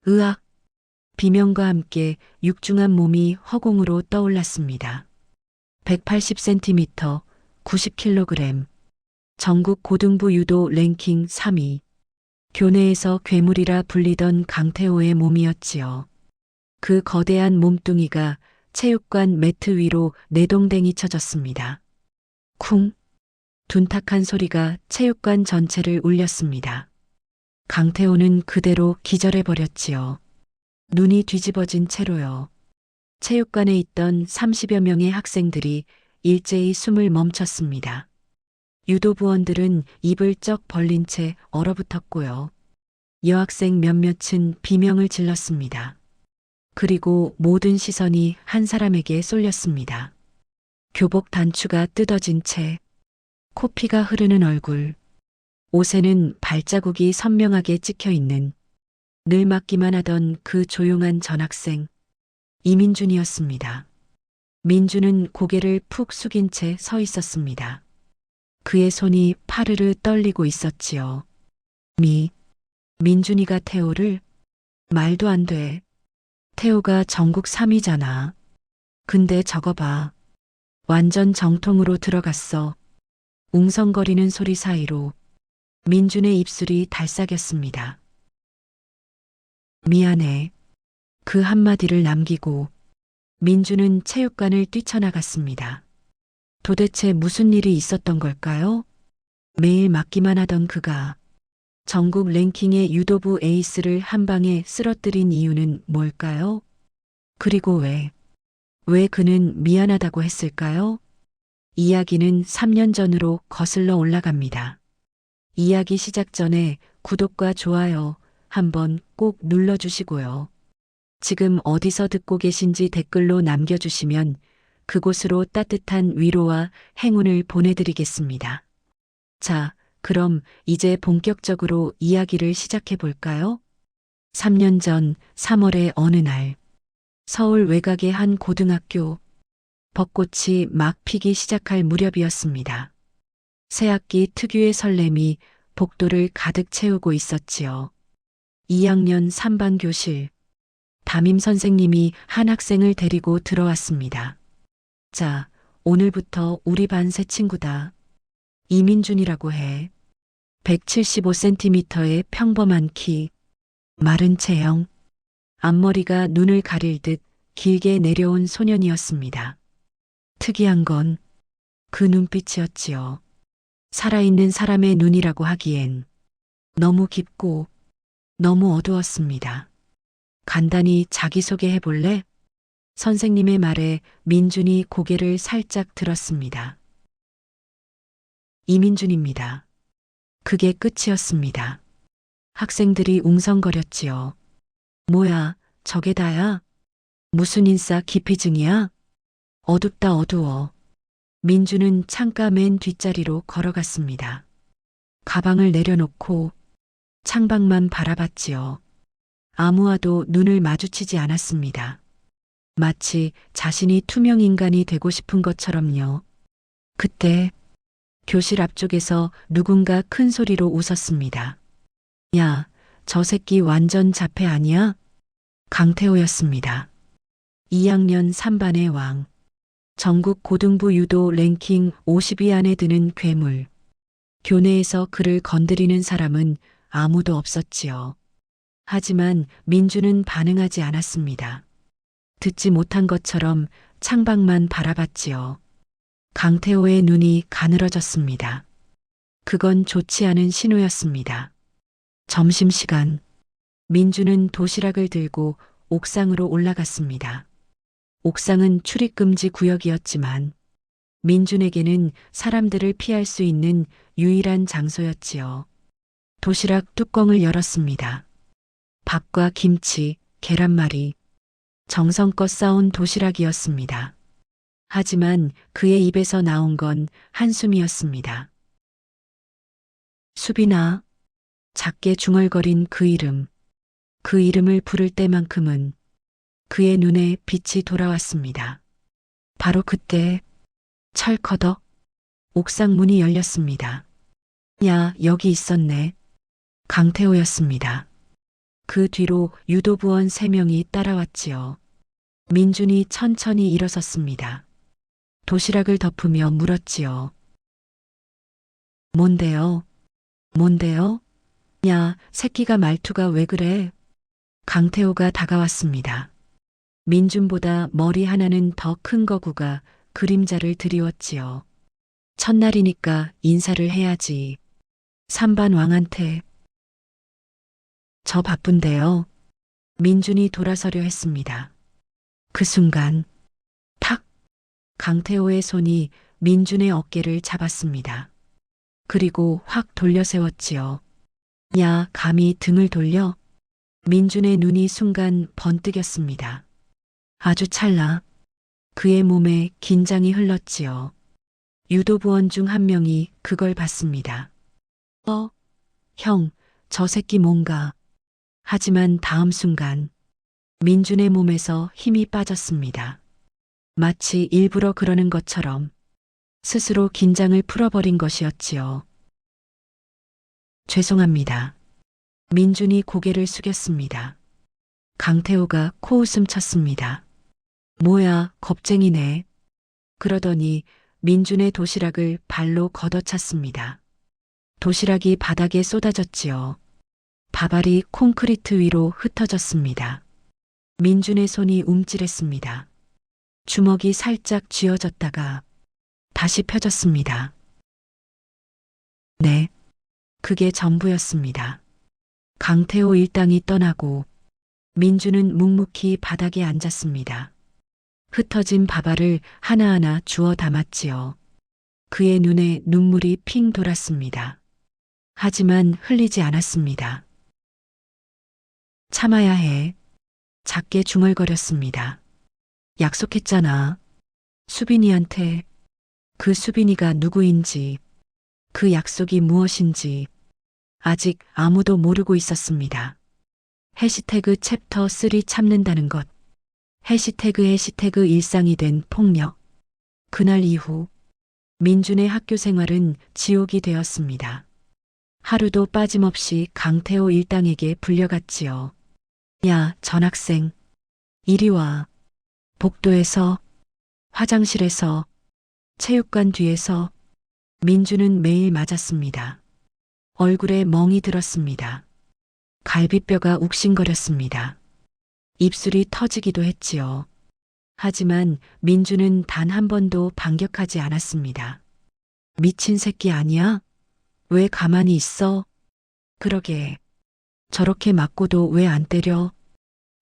으악! 비명과 함께 육중한 몸이 허공으로 떠올랐습니다. 180cm, 90kg. 전국 고등부 유도 랭킹 3위. 교내에서 괴물이라 불리던 강태호의 몸이었지요. 그 거대한 몸뚱이가 체육관 매트 위로 내동댕이 쳐졌습니다. 쿵! 둔탁한 소리가 체육관 전체를 울렸습니다. 강태호는 그대로 기절해버렸지요. 눈이 뒤집어진 채로요. 체육관에 있던 30여 명의 학생들이 일제히 숨을 멈췄습니다. 유도부원들은 입을 쩍 벌린 채 얼어붙었고요. 여학생 몇몇은 비명을 질렀습니다. 그리고 모든 시선이 한 사람에게 쏠렸습니다. 교복 단추가 뜯어진 채, 코피가 흐르는 얼굴, 옷에는 발자국이 선명하게 찍혀 있는 늘 맞기만 하던 그 조용한 전학생, 이민준이었습니다. 민준은 고개를 푹 숙인 채 서 있었습니다. 그의 손이 파르르 떨리고 있었지요. 민준이가 태호를? 말도 안 돼. 태호가 전국 3위잖아. 근데 저거 봐. 완전 정통으로 들어갔어. 웅성거리는 소리 사이로 민준의 입술이 달싹였습니다. 미안해. 그 한마디를 남기고 민준은 체육관을 뛰쳐나갔습니다. 도대체 무슨 일이 있었던 걸까요? 매일 맞기만 하던 그가 전국 랭킹의 유도부 에이스를 한 방에 쓰러뜨린 이유는 뭘까요? 그리고 왜 그는 미안하다고 했을까요? 이야기는 3년 전으로 거슬러 올라갑니다. 이야기 시작 전에 구독과 좋아요 한번 꼭 눌러주시고요. 지금 어디서 듣고 계신지 댓글로 남겨주시면 그곳으로 따뜻한 위로와 행운을 보내드리겠습니다. 자, 그럼 이제 본격적으로 이야기를 시작해 볼까요? 3년 전 3월의 어느 날, 서울 외곽의 한 고등학교, 벚꽃이 막 피기 시작할 무렵이었습니다. 새학기 특유의 설렘이 복도를 가득 채우고 있었지요. 2학년 3반 교실, 담임 선생님이 한 학생을 데리고 들어왔습니다. 자, 오늘부터 우리 반 새 친구다. 이민준이라고 해. 175cm의 평범한 키, 마른 체형, 앞머리가 눈을 가릴 듯 길게 내려온 소년이었습니다. 특이한 건 그 눈빛이었지요. 살아있는 사람의 눈이라고 하기엔 너무 깊고 너무 어두웠습니다. 간단히 자기소개해 볼래? 선생님의 말에 민준이 고개를 살짝 들었습니다. 이민준입니다. 그게 끝이었습니다. 학생들이 웅성거렸지요. 뭐야, 저게 다야? 무슨 인싸 기피증이야? 어둡다 어두워. 민준은 창가 맨 뒷자리로 걸어갔습니다. 가방을 내려놓고 창밖만 바라봤지요. 아무와도 눈을 마주치지 않았습니다. 마치 자신이 투명 인간이 되고 싶은 것처럼요. 그때 교실 앞쪽에서 누군가 큰 소리로 웃었습니다. 야, 저 새끼 완전 자폐 아니야? 강태호였습니다. 2학년 3반의 왕. 전국 고등부 유도 랭킹 50위 안에 드는 괴물. 교내에서 그를 건드리는 사람은 아무도 없었지요. 하지만 민준은 반응하지 않았습니다. 듣지 못한 것처럼 창밖만 바라봤지요. 강태호의 눈이 가늘어졌습니다. 그건 좋지 않은 신호였습니다. 점심시간, 민준은 도시락을 들고 옥상으로 올라갔습니다. 옥상은 출입금지 구역이었지만 민준에게는 사람들을 피할 수 있는 유일한 장소였지요. 도시락 뚜껑을 열었습니다. 밥과 김치, 계란말이, 정성껏 싸온 도시락이었습니다. 하지만 그의 입에서 나온 건 한숨이었습니다. 수빈아, 작게 중얼거린 그 이름. 그 이름을 부를 때만큼은 그의 눈에 빛이 돌아왔습니다. 바로 그때 철커덕 옥상 문이 열렸습니다. 야, 여기 있었네. 강태호였습니다. 그 뒤로 유도부원 3명이 따라왔지요. 민준이 천천히 일어섰습니다. 도시락을 덮으며 물었지요. 뭔데요? 뭔데요? 야, 새끼가 말투가 왜 그래? 강태호가 다가왔습니다. 민준보다 머리 하나는 더 큰 거구가 그림자를 드리웠지요. 첫날이니까 인사를 해야지. 삼반 왕한테. 저 바쁜데요. 민준이 돌아서려 했습니다. 그 순간 탁! 강태호의 손이 민준의 어깨를 잡았습니다. 그리고 확 돌려 세웠지요. 야, 감히 등을 돌려? 민준의 눈이 순간 번뜩였습니다. 아주 찰나 그의 몸에 긴장이 흘렀지요. 유도부원 중 한 명이 그걸 봤습니다. 형, 저 새끼 뭔가. 하지만 다음 순간 민준의 몸에서 힘이 빠졌습니다. 마치 일부러 그러는 것처럼 스스로 긴장을 풀어버린 것이었지요. 죄송합니다. 민준이 고개를 숙였습니다. 강태호가 코웃음 쳤습니다. 뭐야, 겁쟁이네. 그러더니 민준의 도시락을 발로 걷어찼습니다. 도시락이 바닥에 쏟아졌지요. 밥알이 콘크리트 위로 흩어졌습니다. 민준의 손이 움찔했습니다. 주먹이 살짝 쥐어졌다가 다시 펴졌습니다. 네, 그게 전부였습니다. 강태호 일당이 떠나고 민준은 묵묵히 바닥에 앉았습니다. 흩어진 밥알을 하나하나 주워 담았지요. 그의 눈에 눈물이 핑 돌았습니다. 하지만 흘리지 않았습니다. 참아야 해. 작게 중얼거렸습니다. 약속했잖아. 수빈이한테. 그 수빈이가 누구인지, 그 약속이 무엇인지 아직 아무도 모르고 있었습니다. 해시태그 챕터 3 참는다는 것. 해시태그 일상이 된 폭력. 그날 이후 민준의 학교 생활은 지옥이 되었습니다. 하루도 빠짐없이 강태호 일당에게 불려갔지요. 야, 전학생. 이리 와. 복도에서, 화장실에서, 체육관 뒤에서 민준은 매일 맞았습니다. 얼굴에 멍이 들었습니다. 갈비뼈가 욱신거렸습니다. 입술이 터지기도 했지요. 하지만 민준은 단 한 번도 반격하지 않았습니다. 미친 새끼 아니야? 왜 가만히 있어? 그러게. 저렇게 맞고도 왜 안 때려?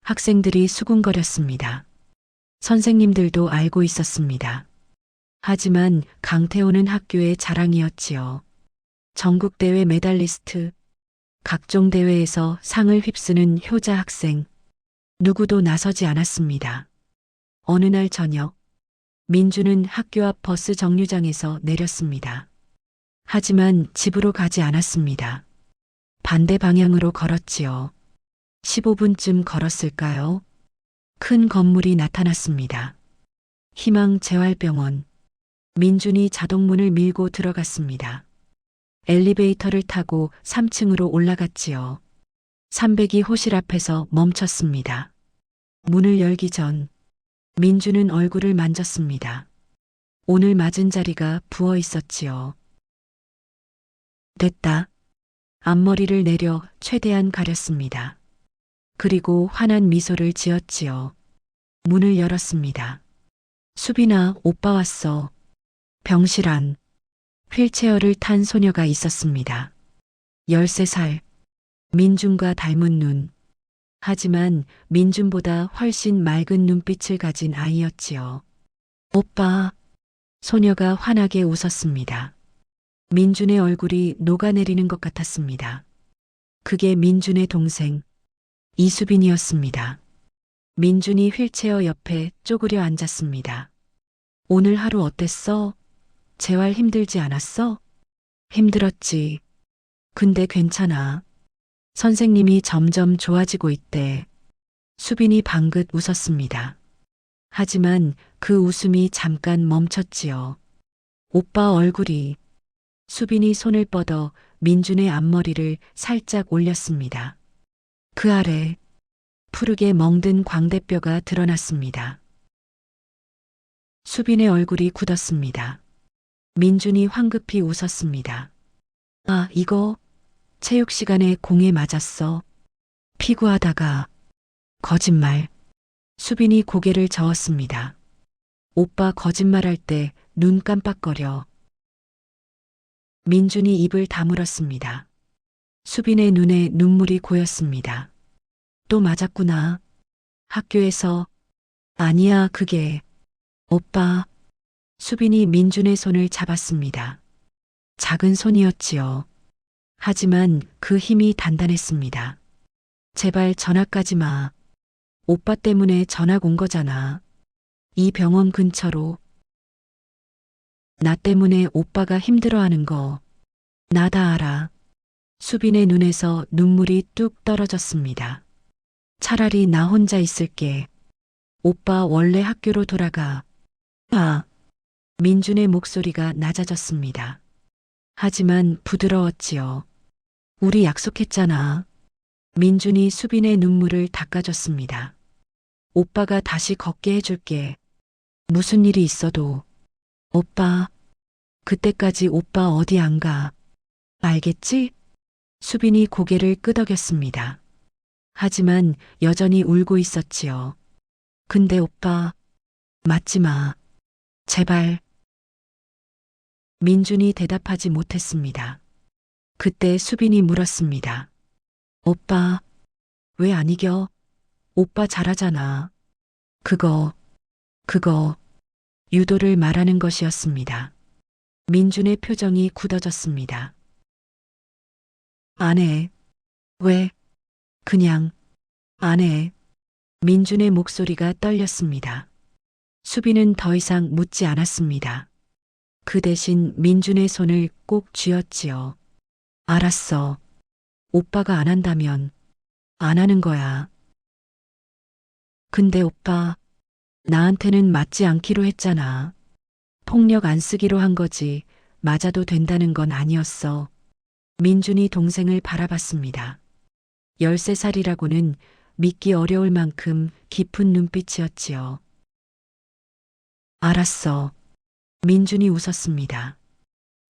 학생들이 수군거렸습니다. 선생님들도 알고 있었습니다. 하지만 강태호는 학교의 자랑이었지요. 전국대회 메달리스트, 각종 대회에서 상을 휩쓰는 효자 학생. 누구도 나서지 않았습니다. 어느 날 저녁, 민준은 학교 앞 버스 정류장에서 내렸습니다. 하지만 집으로 가지 않았습니다. 반대 방향으로 걸었지요. 15분쯤 걸었을까요? 큰 건물이 나타났습니다. 희망재활병원. 민준이 자동문을 밀고 들어갔습니다. 엘리베이터를 타고 3층으로 올라갔지요. 302 호실 앞에서 멈췄습니다. 문을 열기 전 민준은 얼굴을 만졌습니다. 오늘 맞은 자리가 부어 있었지요. 됐다. 앞머리를 내려 최대한 가렸습니다. 그리고 환한 미소를 지었지요. 문을 열었습니다. 수빈아, 오빠 왔어. 병실 안. 휠체어를 탄 소녀가 있었습니다. 13살. 민준과 닮은 눈. 하지만 민준보다 훨씬 맑은 눈빛을 가진 아이였지요. 오빠. 소녀가 환하게 웃었습니다. 민준의 얼굴이 녹아내리는 것 같았습니다. 그게 민준의 동생 이수빈이었습니다. 민준이 휠체어 옆에 쪼그려 앉았습니다. 오늘 하루 어땠어? 재활 힘들지 않았어? 힘들었지. 근데 괜찮아. 선생님이 점점 좋아지고 있대. 수빈이 방긋 웃었습니다. 하지만 그 웃음이 잠깐 멈췄지요. 오빠 얼굴이. 수빈이 손을 뻗어 민준의 앞머리를 살짝 올렸습니다. 그 아래 푸르게 멍든 광대뼈가 드러났습니다. 수빈의 얼굴이 굳었습니다. 민준이 황급히 웃었습니다. 아, 이거 체육 시간에 공에 맞았어. 피구하다가. 거짓말. 수빈이 고개를 저었습니다. 오빠 거짓말할 때 눈 깜빡거려. 민준이 입을 다물었습니다. 수빈의 눈에 눈물이 고였습니다. 또 맞았구나. 학교에서. 아니야, 그게. 오빠. 수빈이 민준의 손을 잡았습니다. 작은 손이었지요. 하지만 그 힘이 단단했습니다. 제발 전학가지 마. 오빠 때문에 전학 온 거잖아. 이 병원 근처로. 나 때문에 오빠가 힘들어하는 거. 나 다 알아. 수빈의 눈에서 눈물이 뚝 떨어졌습니다. 차라리 나 혼자 있을게. 오빠 원래 학교로 돌아가. 아. 민준의 목소리가 낮아졌습니다. 하지만 부드러웠지요. 우리 약속했잖아. 민준이 수빈의 눈물을 닦아줬습니다. 오빠가 다시 걷게 해줄게. 무슨 일이 있어도. 오빠. 그때까지 오빠 어디 안 가. 알겠지? 수빈이 고개를 끄덕였습니다. 하지만 여전히 울고 있었지요. 근데 오빠. 맞지 마. 제발. 민준이 대답하지 못했습니다. 그때 수빈이 물었습니다. 오빠, 왜 안 이겨? 오빠 잘하잖아. 그거, 유도를 말하는 것이었습니다. 민준의 표정이 굳어졌습니다. 안 해. 왜? 그냥, 안 해. 민준의 목소리가 떨렸습니다. 수빈은 더 이상 묻지 않았습니다. 그 대신 민준의 손을 꼭 쥐었지요. 알았어. 오빠가 안 한다면 안 하는 거야. 근데 오빠, 나한테는 맞지 않기로 했잖아. 폭력 안 쓰기로 한 거지 맞아도 된다는 건 아니었어. 민준이 동생을 바라봤습니다. 13살이라고는 믿기 어려울 만큼 깊은 눈빛이었지요. 알았어. 민준이 웃었습니다.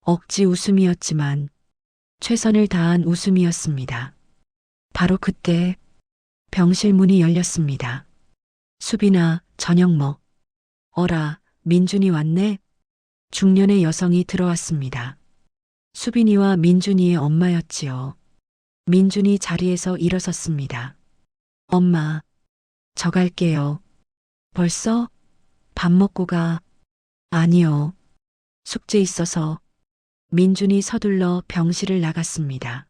억지 웃음이었지만 최선을 다한 웃음이었습니다. 바로 그때 병실 문이 열렸습니다. 수빈아, 저녁 먹. 어라, 민준이 왔네? 중년의 여성이 들어왔습니다. 수빈이와 민준이의 엄마였지요. 민준이 자리에서 일어섰습니다. 엄마, 저 갈게요. 벌써? 밥 먹고 가. 아니요. 숙제 있어서. 민준이 서둘러 병실을 나갔습니다.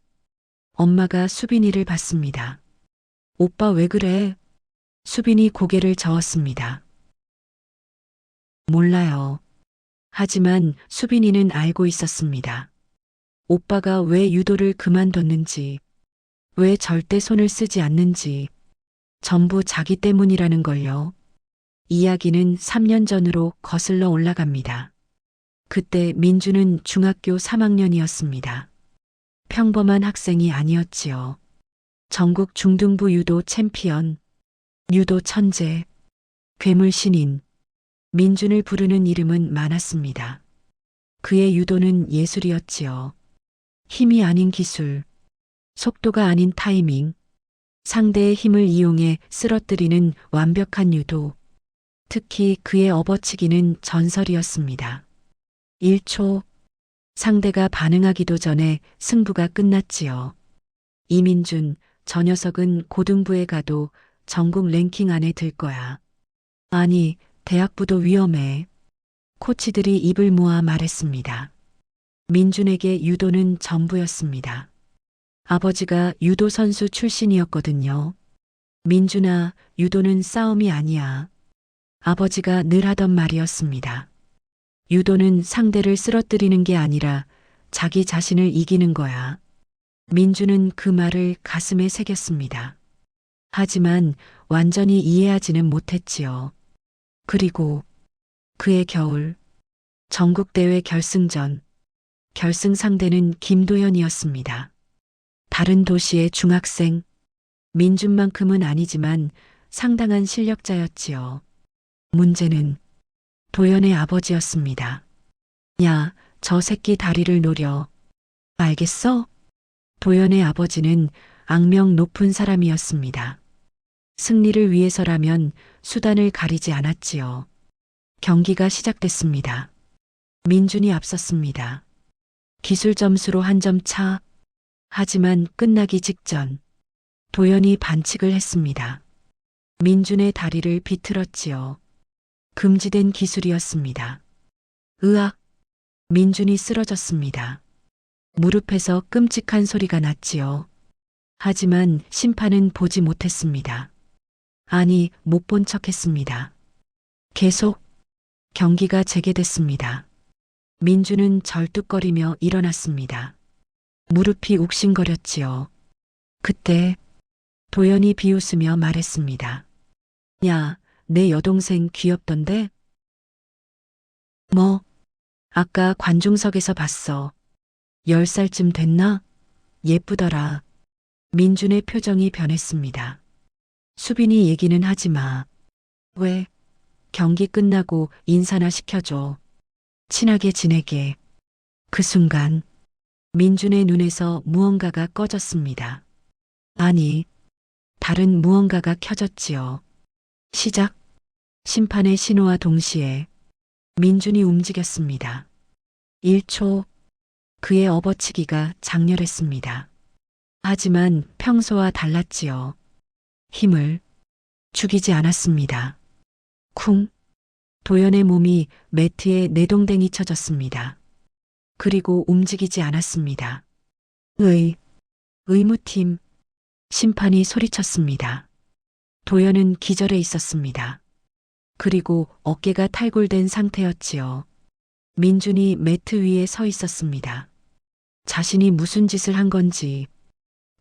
엄마가 수빈이를 봤습니다. 오빠 왜 그래? 수빈이 고개를 저었습니다. 몰라요. 하지만 수빈이는 알고 있었습니다. 오빠가 왜 유도를 그만뒀는지, 왜 절대 손을 쓰지 않는지, 전부 자기 때문이라는 걸요. 이야기는 3년 전으로 거슬러 올라갑니다. 그때 민주는 중학교 3학년이었습니다. 평범한 학생이 아니었지요. 전국 중등부 유도 챔피언, 유도 천재, 괴물 신인, 민준을 부르는 이름은 많았습니다. 그의 유도는 예술이었지요. 힘이 아닌 기술, 속도가 아닌 타이밍, 상대의 힘을 이용해 쓰러뜨리는 완벽한 유도, 특히 그의 업어치기는 전설이었습니다. 1초, 상대가 반응하기도 전에 승부가 끝났지요. 이민준, 저 녀석은 고등부에 가도 전국 랭킹 안에 들 거야. 아니, 대학부도 위험해. 코치들이 입을 모아 말했습니다. 민준에게 유도는 전부였습니다. 아버지가 유도 선수 출신이었거든요. 민준아, 유도는 싸움이 아니야. 아버지가 늘 하던 말이었습니다. 유도는 상대를 쓰러뜨리는 게 아니라 자기 자신을 이기는 거야. 민준은 그 말을 가슴에 새겼습니다. 하지만 완전히 이해하지는 못했지요. 그리고 그해 겨울, 전국대회 결승전, 결승 상대는 김도현이었습니다. 다른 도시의 중학생, 민준만큼은 아니지만 상당한 실력자였지요. 문제는 도연의 아버지였습니다. 야, 저 새끼 다리를 노려. 알겠어? 도연의 아버지는 악명 높은 사람이었습니다. 승리를 위해서라면 수단을 가리지 않았지요. 경기가 시작됐습니다. 민준이 앞섰습니다. 기술 점수로 한 점 차. 하지만 끝나기 직전 도연이 반칙을 했습니다. 민준의 다리를 비틀었지요. 금지된 기술이었습니다. 으악! 민준이 쓰러졌습니다. 무릎에서 끔찍한 소리가 났지요. 하지만 심판은 보지 못했습니다. 아니, 못 본 척 했습니다. 계속 경기가 재개됐습니다. 민준은 절뚝거리며 일어났습니다. 무릎이 욱신거렸지요. 그때 도연이 비웃으며 말했습니다. 야, 내 여동생 귀엽던데? 뭐? 아까 관중석에서 봤어. 10살쯤 됐나? 예쁘더라. 민준의 표정이 변했습니다. 수빈이 얘기는 하지 마. 왜? 경기 끝나고 인사나 시켜줘. 친하게 지내게. 그 순간 민준의 눈에서 무언가가 꺼졌습니다. 아니, 다른 무언가가 켜졌지요. 시작. 심판의 신호와 동시에 민준이 움직였습니다. 1초, 그의 업어치기가 장렬했습니다. 하지만 평소와 달랐지요. 힘을 죽이지 않았습니다. 쿵! 도연의 몸이 매트에 내동댕이 쳐졌습니다. 그리고 움직이지 않았습니다. 의무팀. 심판이 소리쳤습니다. 도연은 기절해 있었습니다. 그리고 어깨가 탈골된 상태였지요. 민준이 매트 위에 서 있었습니다. 자신이 무슨 짓을 한 건지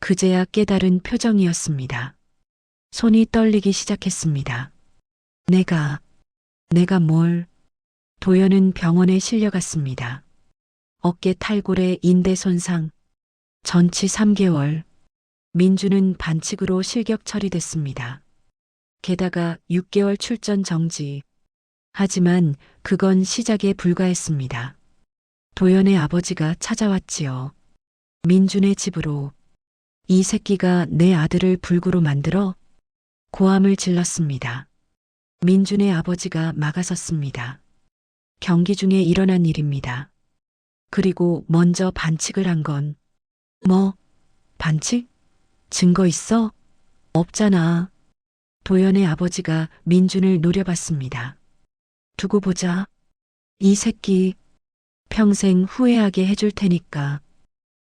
그제야 깨달은 표정이었습니다. 손이 떨리기 시작했습니다. 내가 뭘? 도연은 병원에 실려갔습니다. 어깨 탈골에 인대 손상, 전치 3개월. 민준은 반칙으로 실격 처리됐습니다. 게다가 6개월 출전 정지. 하지만 그건 시작에 불과했습니다. 도연의 아버지가 찾아왔지요. 민준의 집으로. 이 새끼가 내 아들을 불구로 만들어? 고함을 질렀습니다. 민준의 아버지가 막아섰습니다. 경기 중에 일어난 일입니다. 그리고 먼저 반칙을 한 건 뭐? 반칙? 증거 있어? 없잖아. 도연의 아버지가 민준을 노려봤습니다. 두고 보자. 이 새끼 평생 후회하게 해줄 테니까.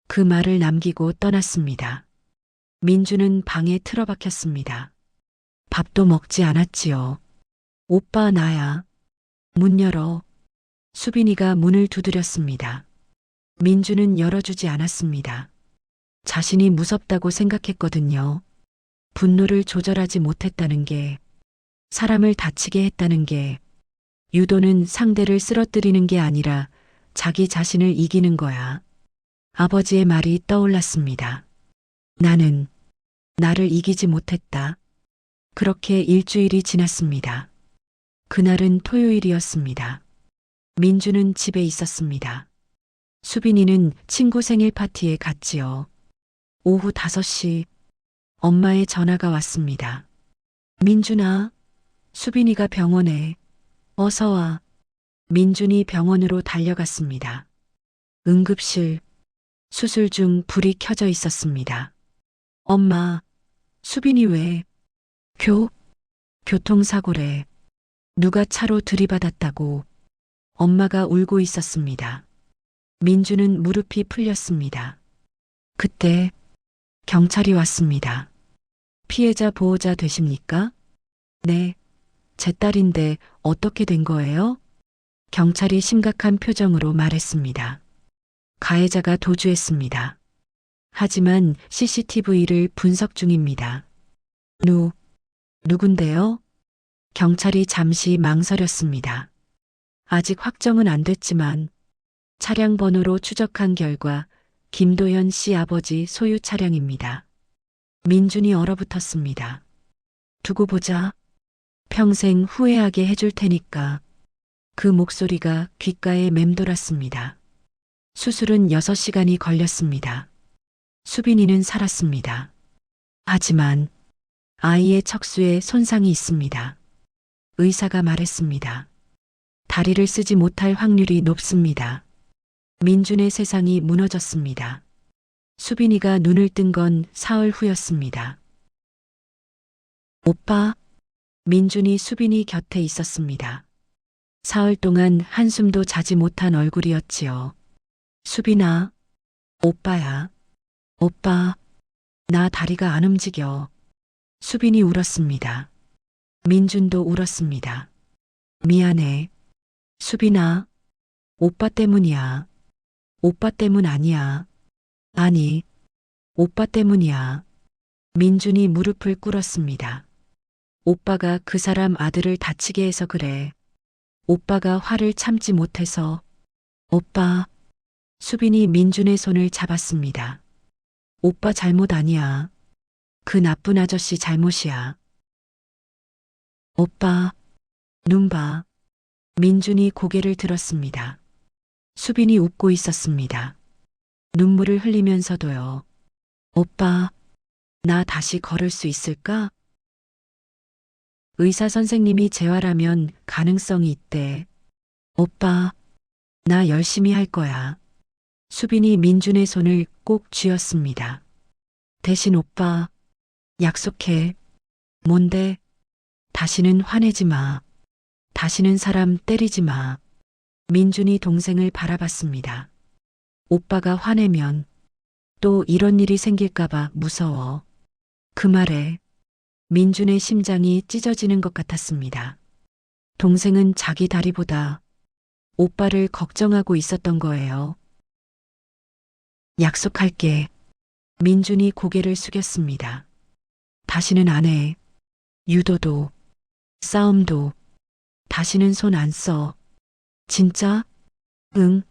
그 말을 남기고 떠났습니다. 민준은 방에 틀어박혔습니다. 밥도 먹지 않았지요. 오빠 나야. 문 열어. 수빈이가 문을 두드렸습니다. 민준은 열어주지 않았습니다. 자신이 무섭다고 생각했거든요. 분노를 조절하지 못했다는 게, 사람을 다치게 했다는 게, 유도는 상대를 쓰러뜨리는 게 아니라 자기 자신을 이기는 거야. 아버지의 말이 떠올랐습니다. 나는 나를 이기지 못했다. 그렇게 일주일이 지났습니다. 그날은 토요일이었습니다. 민주는 집에 있었습니다. 수빈이는 친구 생일 파티에 갔지요. 오후 5시 엄마의 전화가 왔습니다. 민준아, 수빈이가 병원에. 어서 와. 민준이 병원으로 달려갔습니다. 응급실. 수술 중 불이 켜져 있었습니다. 엄마, 수빈이 왜? 교통사고래. 누가 차로 들이받았다고. 엄마가 울고 있었습니다. 민주는 무릎이 풀렸습니다. 그때 경찰이 왔습니다. 피해자 보호자 되십니까? 네, 제 딸인데 어떻게 된 거예요? 경찰이 심각한 표정으로 말했습니다. 가해자가 도주했습니다. 하지만 CCTV를 분석 중입니다. 누군데요? 경찰이 잠시 망설였습니다. 아직 확정은 안 됐지만 차량 번호로 추적한 결과 김도현 씨 아버지 소유 차량입니다. 민준이 얼어붙었습니다. 두고 보자. 평생 후회하게 해줄 테니까. 그 목소리가 귓가에 맴돌았습니다. 수술은 6시간이 걸렸습니다. 수빈이는 살았습니다. 하지만 아이의 척수에 손상이 있습니다. 의사가 말했습니다. 다리를 쓰지 못할 확률이 높습니다. 민준의 세상이 무너졌습니다. 수빈이가 눈을 뜬 건 사흘 후였습니다. 오빠, 민준이 수빈이 곁에 있었습니다. 사흘 동안 한숨도 자지 못한 얼굴이었지요. 수빈아, 오빠야. 오빠, 나 다리가 안 움직여. 수빈이 울었습니다. 민준도 울었습니다. 미안해. 수빈아, 오빠 때문이야. 오빠 때문 아니야. 아니, 오빠 때문이야. 민준이 무릎을 꿇었습니다. 오빠가 그 사람 아들을 다치게 해서 그래. 오빠가 화를 참지 못해서. 오빠. 수빈이 민준의 손을 잡았습니다. 오빠 잘못 아니야. 그 나쁜 아저씨 잘못이야. 오빠. 눈 봐. 민준이 고개를 들었습니다. 수빈이 웃고 있었습니다. 눈물을 흘리면서도요. 오빠, 나 다시 걸을 수 있을까? 의사 선생님이 재활하면 가능성이 있대. 오빠, 나 열심히 할 거야. 수빈이 민준의 손을 꼭 쥐었습니다. 대신 오빠, 약속해. 뭔데? 다시는 화내지 마. 다시는 사람 때리지 마. 민준이 동생을 바라봤습니다. 오빠가 화내면 또 이런 일이 생길까봐 무서워. 그 말에 민준의 심장이 찢어지는 것 같았습니다. 동생은 자기 다리보다 오빠를 걱정하고 있었던 거예요. 약속할게. 민준이 고개를 숙였습니다. 다시는 안 해. 유도도, 싸움도, 다시는 손 안 써. 진짜? 응.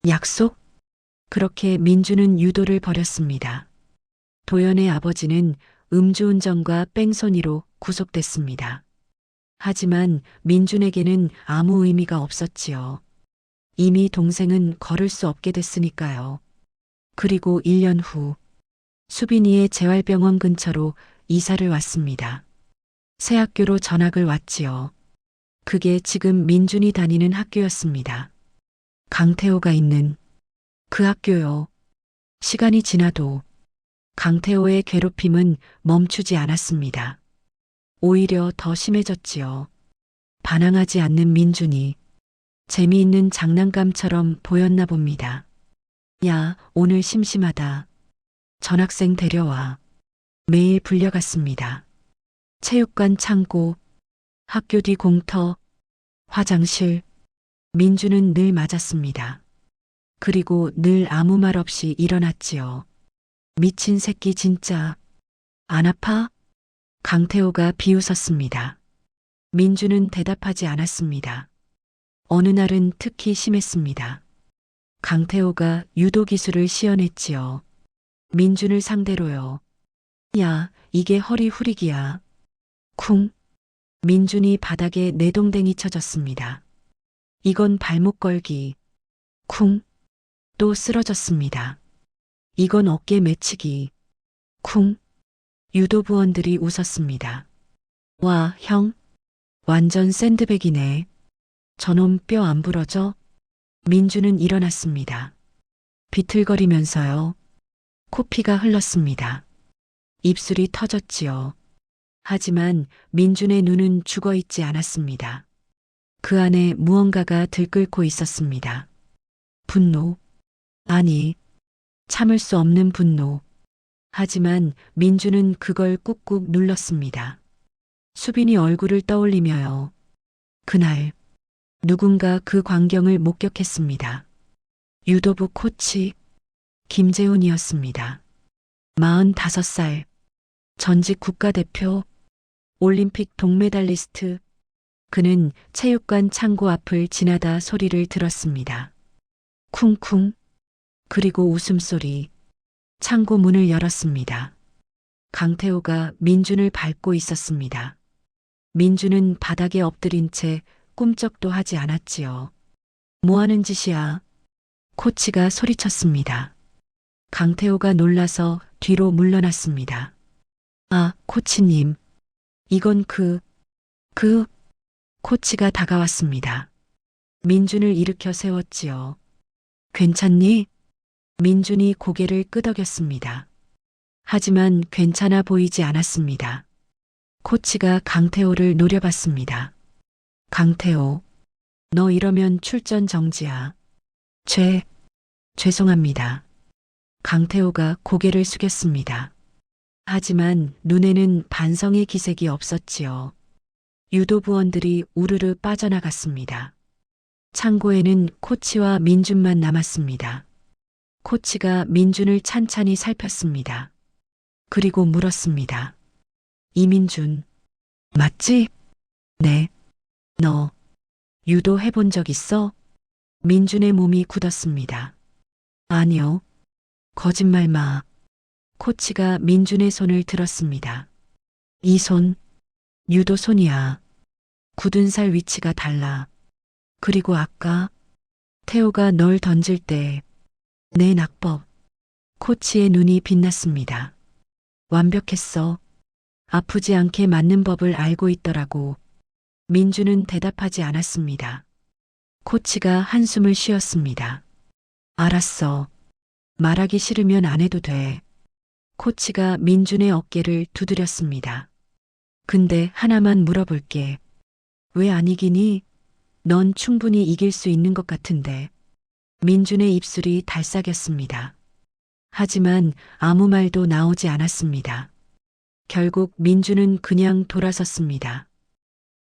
약속? 그렇게 민준은 유도를 버렸습니다. 도연의 아버지는 음주운전과 뺑소니로 구속됐습니다. 하지만 민준에게는 아무 의미가 없었지요. 이미 동생은 걸을 수 없게 됐으니까요. 그리고 1년 후 수빈이의 재활병원 근처로 이사를 왔습니다. 새 학교로 전학을 왔지요. 그게 지금 민준이 다니는 학교였습니다. 강태호가 있는 그 학교요. 시간이 지나도 강태호의 괴롭힘은 멈추지 않았습니다. 오히려 더 심해졌지요. 반항하지 않는 민준이 재미있는 장난감처럼 보였나 봅니다. 야, 오늘 심심하다. 전학생 데려와. 매일 불려갔습니다. 체육관 창고, 학교 뒤 공터, 화장실. 민준은 늘 맞았습니다. 그리고 늘 아무 말 없이 일어났지요. 미친 새끼 진짜. 안 아파? 강태호가 비웃었습니다. 민준은 대답하지 않았습니다. 어느 날은 특히 심했습니다. 강태호가 유도 기술을 시연했지요. 민준을 상대로요. 야, 이게 허리 후리기야. 쿵. 민준이 바닥에 내동댕이 쳐졌습니다. 이건 발목 걸기. 쿵. 또 쓰러졌습니다. 이건 어깨 매치기. 쿵. 유도부원들이 웃었습니다. 와, 형. 완전 샌드백이네. 저놈 뼈 안 부러져? 민준은 일어났습니다. 비틀거리면서요. 코피가 흘렀습니다. 입술이 터졌지요. 하지만 민준의 눈은 죽어있지 않았습니다. 그 안에 무언가가 들끓고 있었습니다. 분노. 아니, 참을 수 없는 분노. 하지만 민준은 그걸 꾹꾹 눌렀습니다. 수빈이 얼굴을 떠올리며요. 그날 누군가 그 광경을 목격했습니다. 유도부 코치 김재훈이었습니다. 45살, 전직 국가대표, 올림픽 동메달리스트. 그는 체육관 창고 앞을 지나다 소리를 들었습니다. 쿵쿵. 그리고 웃음소리. 창고 문을 열었습니다. 강태호가 민준을 밟고 있었습니다. 민준은 바닥에 엎드린 채 꿈쩍도 하지 않았지요. 뭐 하는 짓이야? 코치가 소리쳤습니다. 강태호가 놀라서 뒤로 물러났습니다. 아, 코치님. 이건 코치가 다가왔습니다. 민준을 일으켜 세웠지요. 괜찮니? 민준이 고개를 끄덕였습니다. 하지만 괜찮아 보이지 않았습니다. 코치가 강태호를 노려봤습니다. 강태호, 너 이러면 출전 정지야. 죄송합니다. 강태호가 고개를 숙였습니다. 하지만 눈에는 반성의 기색이 없었지요. 유도부원들이 우르르 빠져나갔습니다. 창고에는 코치와 민준만 남았습니다. 코치가 민준을 찬찬히 살폈습니다. 그리고 물었습니다. 이민준, 맞지? 네. 너 유도 해본 적 있어? 민준의 몸이 굳었습니다. 아니요. 거짓말 마. 코치가 민준의 손을 들었습니다. 이 손, 유도 손이야. 굳은 살 위치가 달라. 그리고 아까 태호가 널 던질 때 내 낙법. 코치의 눈이 빛났습니다. 완벽했어. 아프지 않게 맞는 법을 알고 있더라고. 민준은 대답하지 않았습니다. 코치가 한숨을 쉬었습니다. 알았어. 말하기 싫으면 안 해도 돼. 코치가 민준의 어깨를 두드렸습니다. 근데 하나만 물어볼게. 왜 안 이기니? 넌 충분히 이길 수 있는 것 같은데. 민준의 입술이 달싹였습니다. 하지만 아무 말도 나오지 않았습니다. 결국 민준은 그냥 돌아섰습니다.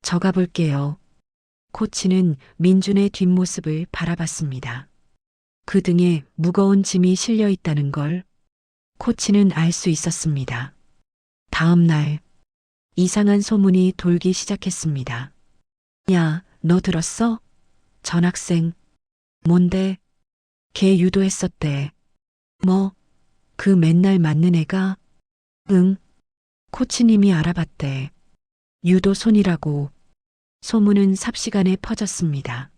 저 가볼게요. 코치는 민준의 뒷모습을 바라봤습니다. 그 등에 무거운 짐이 실려 있다는 걸 코치는 알 수 있었습니다. 다음 날 이상한 소문이 돌기 시작했습니다. 야, 너 들었어? 전학생. 뭔데? 걔 유도했었대. 뭐? 그 맨날 맞는 애가? 응. 코치님이 알아봤대. 유도 손이라고. 소문은 삽시간에 퍼졌습니다.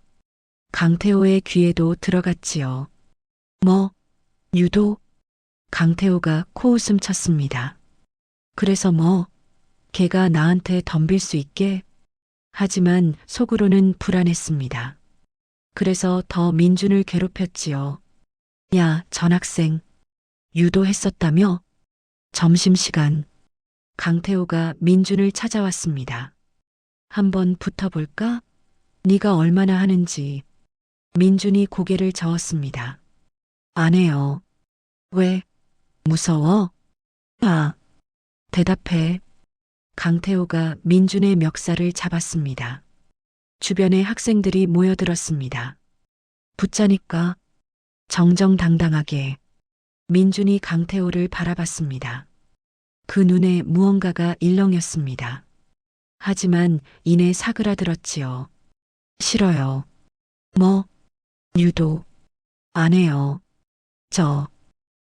강태호의 귀에도 들어갔지요. 뭐? 유도? 강태호가 코웃음 쳤습니다. 그래서 뭐? 걔가 나한테 덤빌 수 있게? 하지만 속으로는 불안했습니다. 그래서 더 민준을 괴롭혔지요. 야, 전학생. 유도했었다며? 점심시간. 강태호가 민준을 찾아왔습니다. 한번 붙어볼까? 네가 얼마나 하는지. 민준이 고개를 저었습니다. 안 해요. 왜? 무서워? 아, 대답해. 강태호가 민준의 멱살을 잡았습니다. 주변에 학생들이 모여들었습니다. 붙자니까. 정정당당하게. 민준이 강태호를 바라봤습니다. 그 눈에 무언가가 일렁였습니다. 하지만 이내 사그라들었지요. 싫어요. 뭐? 유도. 안 해요.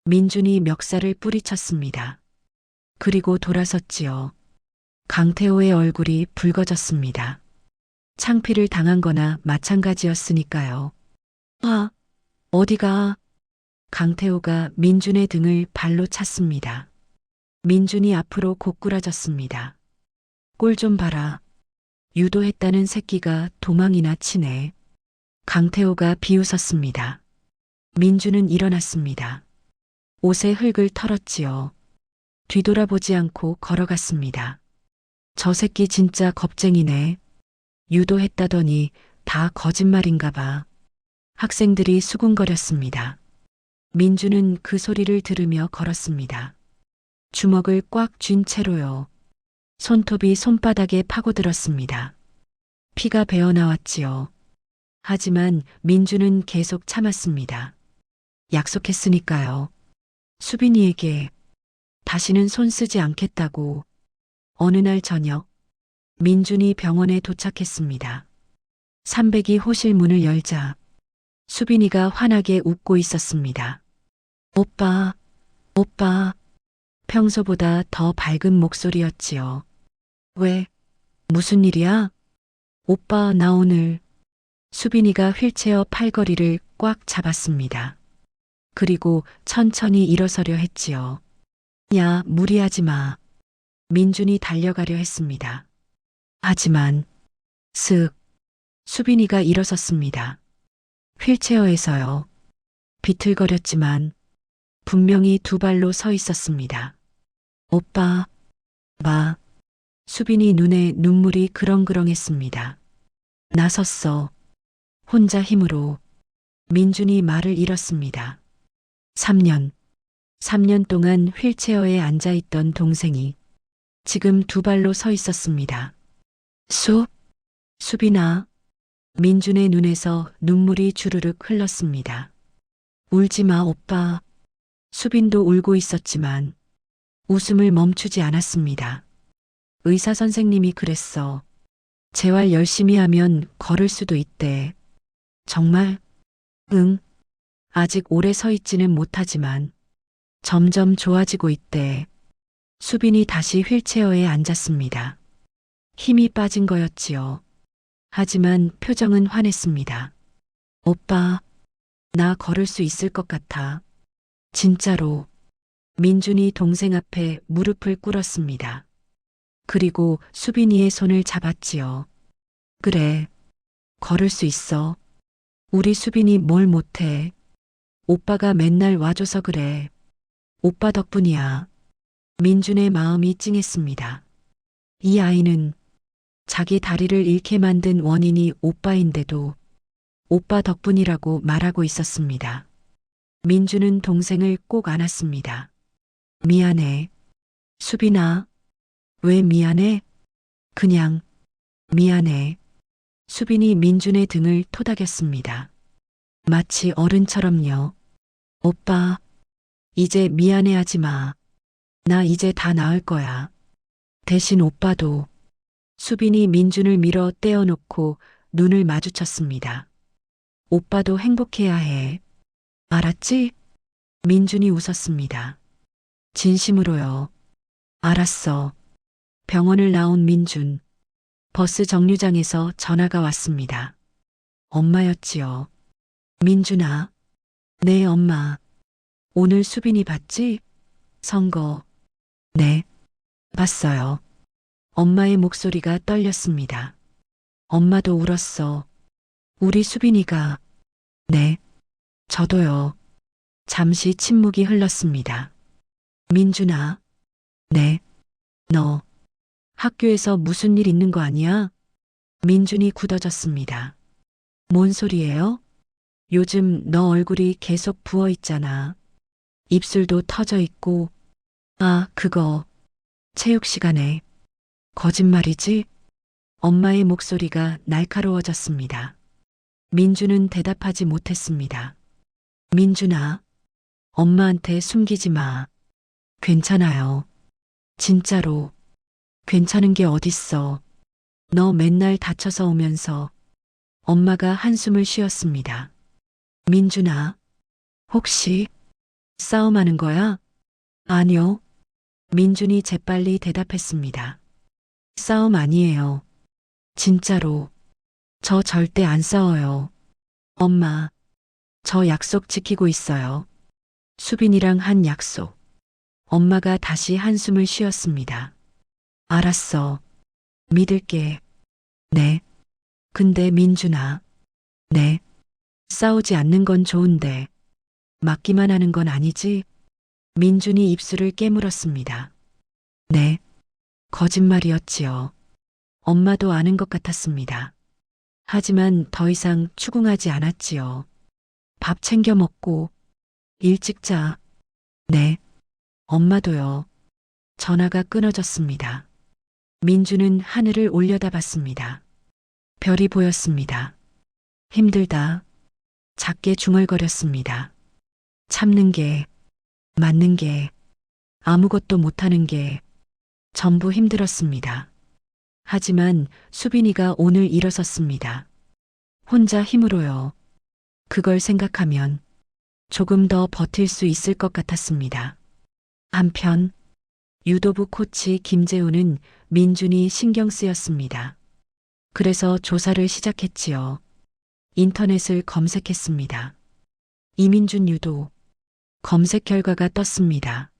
민준이 멱살을 뿌리쳤습니다. 그리고 돌아섰지요. 강태호의 얼굴이 붉어졌습니다. 창피를 당한 거나 마찬가지였으니까요. 아, 어디가? 강태호가 민준의 등을 발로 찼습니다. 민준이 앞으로 고꾸라졌습니다. 꼴 좀 봐라. 유도했다는 새끼가 도망이나 치네. 강태호가 비웃었습니다. 민준은 일어났습니다. 옷에 흙을 털었지요. 뒤돌아보지 않고 걸어갔습니다. 저 새끼 진짜 겁쟁이네. 유도했다더니 다 거짓말인가 봐. 학생들이 수군거렸습니다. 민준은 그 소리를 들으며 걸었습니다. 주먹을 꽉 쥔 채로요. 손톱이 손바닥에 파고들었습니다. 피가 배어나왔지요. 하지만 민준은 계속 참았습니다. 약속했으니까요. 수빈이에게 다시는 손 쓰지 않겠다고. 어느 날 저녁 민준이 병원에 도착했습니다. 300이 호실 문을 열자 수빈이가 환하게 웃고 있었습니다. 오빠. 평소보다 더 밝은 목소리였지요. 왜? 무슨 일이야? 오빠, 나 오늘. 수빈이가 휠체어 팔걸이를 꽉 잡았습니다. 그리고 천천히 일어서려 했지요. 야, 무리하지 마. 민준이 달려가려 했습니다. 하지만, 슥, 수빈이가 일어섰습니다. 휠체어에서요. 비틀거렸지만, 분명히 두 발로 서 있었습니다. 오빠, 마. 수빈이 눈에 눈물이 그렁그렁했습니다. 나섰어. 혼자 힘으로. 민준이 말을 잃었습니다. 3년 동안 휠체어에 앉아있던 동생이 지금 두 발로 서 있었습니다. 수빈아. 민준의 눈에서 눈물이 주르륵 흘렀습니다. 울지 마, 오빠. 수빈도 울고 있었지만 웃음을 멈추지 않았습니다. 의사 선생님이 그랬어. 재활 열심히 하면 걸을 수도 있대. 정말? 응. 아직 오래 서 있지는 못하지만 점점 좋아지고 있대. 수빈이 다시 휠체어에 앉았습니다. 힘이 빠진 거였지요. 하지만 표정은 환했습니다. 오빠, 나 걸을 수 있을 것 같아. 진짜로. 민준이 동생 앞에 무릎을 꿇었습니다. 그리고 수빈이의 손을 잡았지요. 그래, 걸을 수 있어. 우리 수빈이 뭘 못해. 오빠가 맨날 와줘서 그래. 오빠 덕분이야. 민준의 마음이 찡했습니다. 이 아이는 자기 다리를 잃게 만든 원인이 오빠인데도 오빠 덕분이라고 말하고 있었습니다. 민준은 동생을 꼭 안았습니다. 미안해. 수빈아. 왜 미안해? 그냥 미안해. 수빈이 민준의 등을 토닥였습니다. 마치 어른처럼요. 오빠, 이제 미안해하지 마. 나 이제 다 나을 거야. 대신 오빠도. 수빈이 민준을 밀어 떼어놓고 눈을 마주쳤습니다. 오빠도 행복해야 해. 알았지? 민준이 웃었습니다. 진심으로요. 알았어. 병원을 나온 민준. 버스 정류장에서 전화가 왔습니다. 엄마였지요. 민준아. 네, 엄마. 오늘 수빈이 봤지? 선거. 네. 봤어요. 엄마의 목소리가 떨렸습니다. 엄마도 울었어. 우리 수빈이가. 네. 저도요. 잠시 침묵이 흘렀습니다. 민준아. 네. 너. 학교에서 무슨 일 있는 거 아니야? 민준이 굳어졌습니다. 뭔 소리예요? 요즘 너 얼굴이 계속 부어 있잖아. 입술도 터져 있고. 아, 그거. 체육 시간에. 거짓말이지? 엄마의 목소리가 날카로워졌습니다. 민준은 대답하지 못했습니다. 민준아, 엄마한테 숨기지 마. 괜찮아요. 진짜로. 괜찮은 게 어딨어. 너 맨날 다쳐서 오면서. 엄마가 한숨을 쉬었습니다. 민준아, 혹시 싸움하는 거야? 아니요. 민준이 재빨리 대답했습니다. 싸움 아니에요. 진짜로. 저 절대 안 싸워요. 엄마, 저 약속 지키고 있어요. 수빈이랑 한 약속. 엄마가 다시 한숨을 쉬었습니다. 알았어. 믿을게. 네. 근데 민준아. 네. 싸우지 않는 건 좋은데 맞기만 하는 건 아니지? 민준이 입술을 깨물었습니다. 네. 거짓말이었지요. 엄마도 아는 것 같았습니다. 하지만 더 이상 추궁하지 않았지요. 밥 챙겨 먹고 일찍 자. 네. 엄마도요. 전화가 끊어졌습니다. 민주는 하늘을 올려다봤습니다. 별이 보였습니다. 힘들다. 작게 중얼거렸습니다. 참는 게, 맞는 게, 아무것도 못하는 게 전부 힘들었습니다. 하지만 수빈이가 오늘 일어섰습니다. 혼자 힘으로요. 그걸 생각하면 조금 더 버틸 수 있을 것 같았습니다. 한편 유도부 코치 김재우는 민준이 신경 쓰였습니다. 그래서 조사를 시작했지요. 인터넷을 검색했습니다. 이민준 유도. 검색 결과가 떴습니다.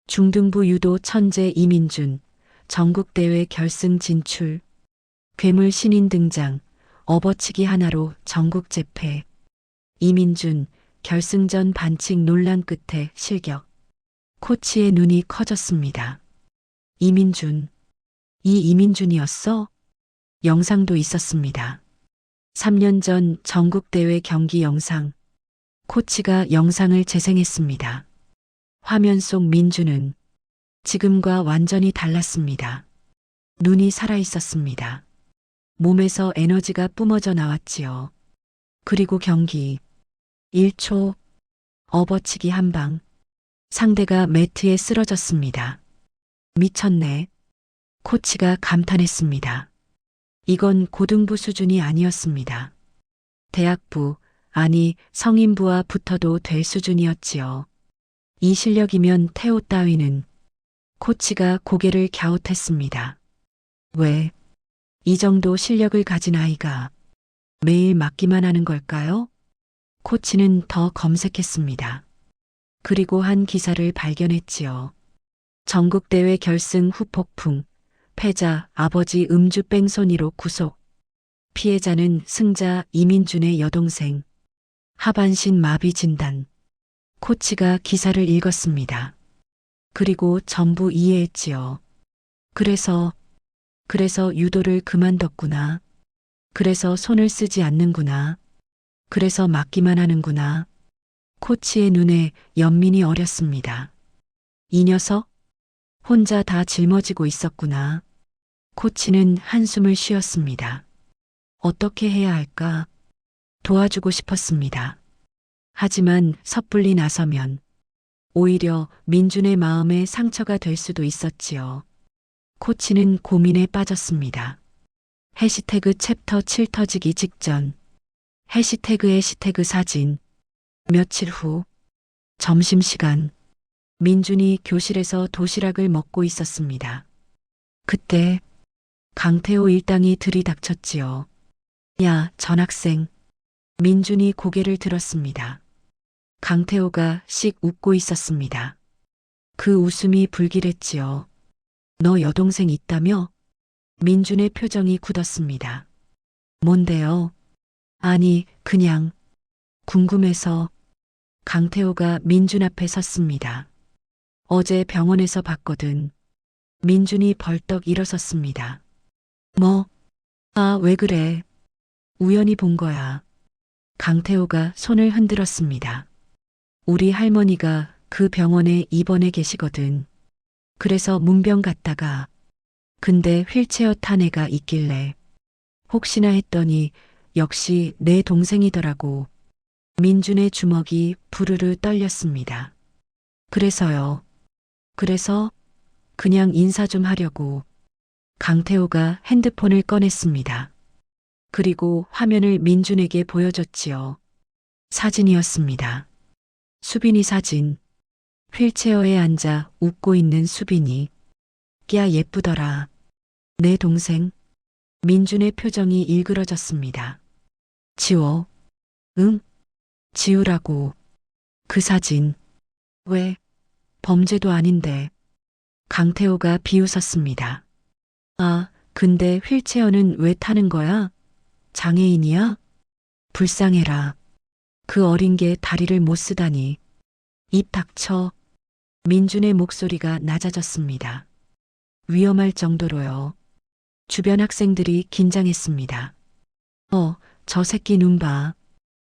중등부 유도 천재 이민준, 전국대회 결승 진출, 괴물 신인 등장, 업어치기 하나로 전국 재패. 이민준, 결승전 반칙 논란 끝에 실격. 코치의 눈이 커졌습니다. 이민준. 이 이민준이었어? 영상도 있었습니다. 3년 전 전국대회 경기 영상. 코치가 영상을 재생했습니다. 화면 속 민준은 지금과 완전히 달랐습니다. 눈이 살아있었습니다. 몸에서 에너지가 뿜어져 나왔지요. 그리고 경기. 1초. 업어치기 한 방. 상대가 매트에 쓰러졌습니다. 미쳤네. 코치가 감탄했습니다. 이건 고등부 수준이 아니었습니다. 대학부, 아니 성인부와 붙어도 될 수준이었지요. 이 실력이면 태호 따위는. 코치가 고개를 갸웃했습니다. 왜? 이 정도 실력을 가진 아이가 매일 맞기만 하는 걸까요? 코치는 더 검색했습니다. 그리고 한 기사를 발견했지요. 전국대회 결승 후 폭풍, 패자 아버지 음주 뺑소니로 구속. 피해자는 승자 이민준의 여동생. 하반신 마비 진단. 코치가 기사를 읽었습니다. 그리고 전부 이해했지요. 그래서 유도를 그만뒀구나. 그래서 손을 쓰지 않는구나. 그래서 맞기만 하는구나. 코치의 눈에 연민이 어렸습니다. 이 녀석? 혼자 다 짊어지고 있었구나. 코치는 한숨을 쉬었습니다. 어떻게 해야 할까? 도와주고 싶었습니다. 하지만 섣불리 나서면 오히려 민준의 마음에 상처가 될 수도 있었지요. 코치는 고민에 빠졌습니다. 해시태그 챕터 7 터지기 직전. 해시태그 사진. 며칠 후. 점심시간. 민준이 교실에서 도시락을 먹고 있었습니다. 그때 강태호 일당이 들이닥쳤지요. 야, 전학생. 민준이 고개를 들었습니다. 강태호가 씩 웃고 있었습니다. 그 웃음이 불길했지요. 너 여동생 있다며? 민준의 표정이 굳었습니다. 뭔데요? 아니, 그냥 궁금해서. 강태호가 민준 앞에 섰습니다. 어제 병원에서 봤거든. 민준이 벌떡 일어섰습니다. 뭐? 아, 왜 그래? 우연히 본 거야. 강태호가 손을 흔들었습니다. 우리 할머니가 그 병원에 입원해 계시거든. 그래서 문병 갔다가 근데 휠체어 탄 애가 있길래 혹시나 했더니 역시 내 동생이더라고. 민준의 주먹이 부르르 떨렸습니다. 그래서요. 그래서 그냥 인사 좀 하려고. 강태호가 핸드폰을 꺼냈습니다. 그리고 화면을 민준에게 보여줬지요. 사진이었습니다. 수빈이 사진. 휠체어에 앉아 웃고 있는 수빈이. 야, 예쁘더라. 내 동생. 민준의 표정이 일그러졌습니다. 지워. 응? 지우라고. 그 사진. 왜? 범죄도 아닌데. 강태호가 비웃었습니다. 아, 근데 휠체어는 왜 타는 거야? 장애인이야? 불쌍해라. 그 어린 게 다리를 못 쓰다니. 입 닥쳐. 민준의 목소리가 낮아졌습니다. 위험할 정도로요. 주변 학생들이 긴장했습니다. 저 새끼 눈 봐.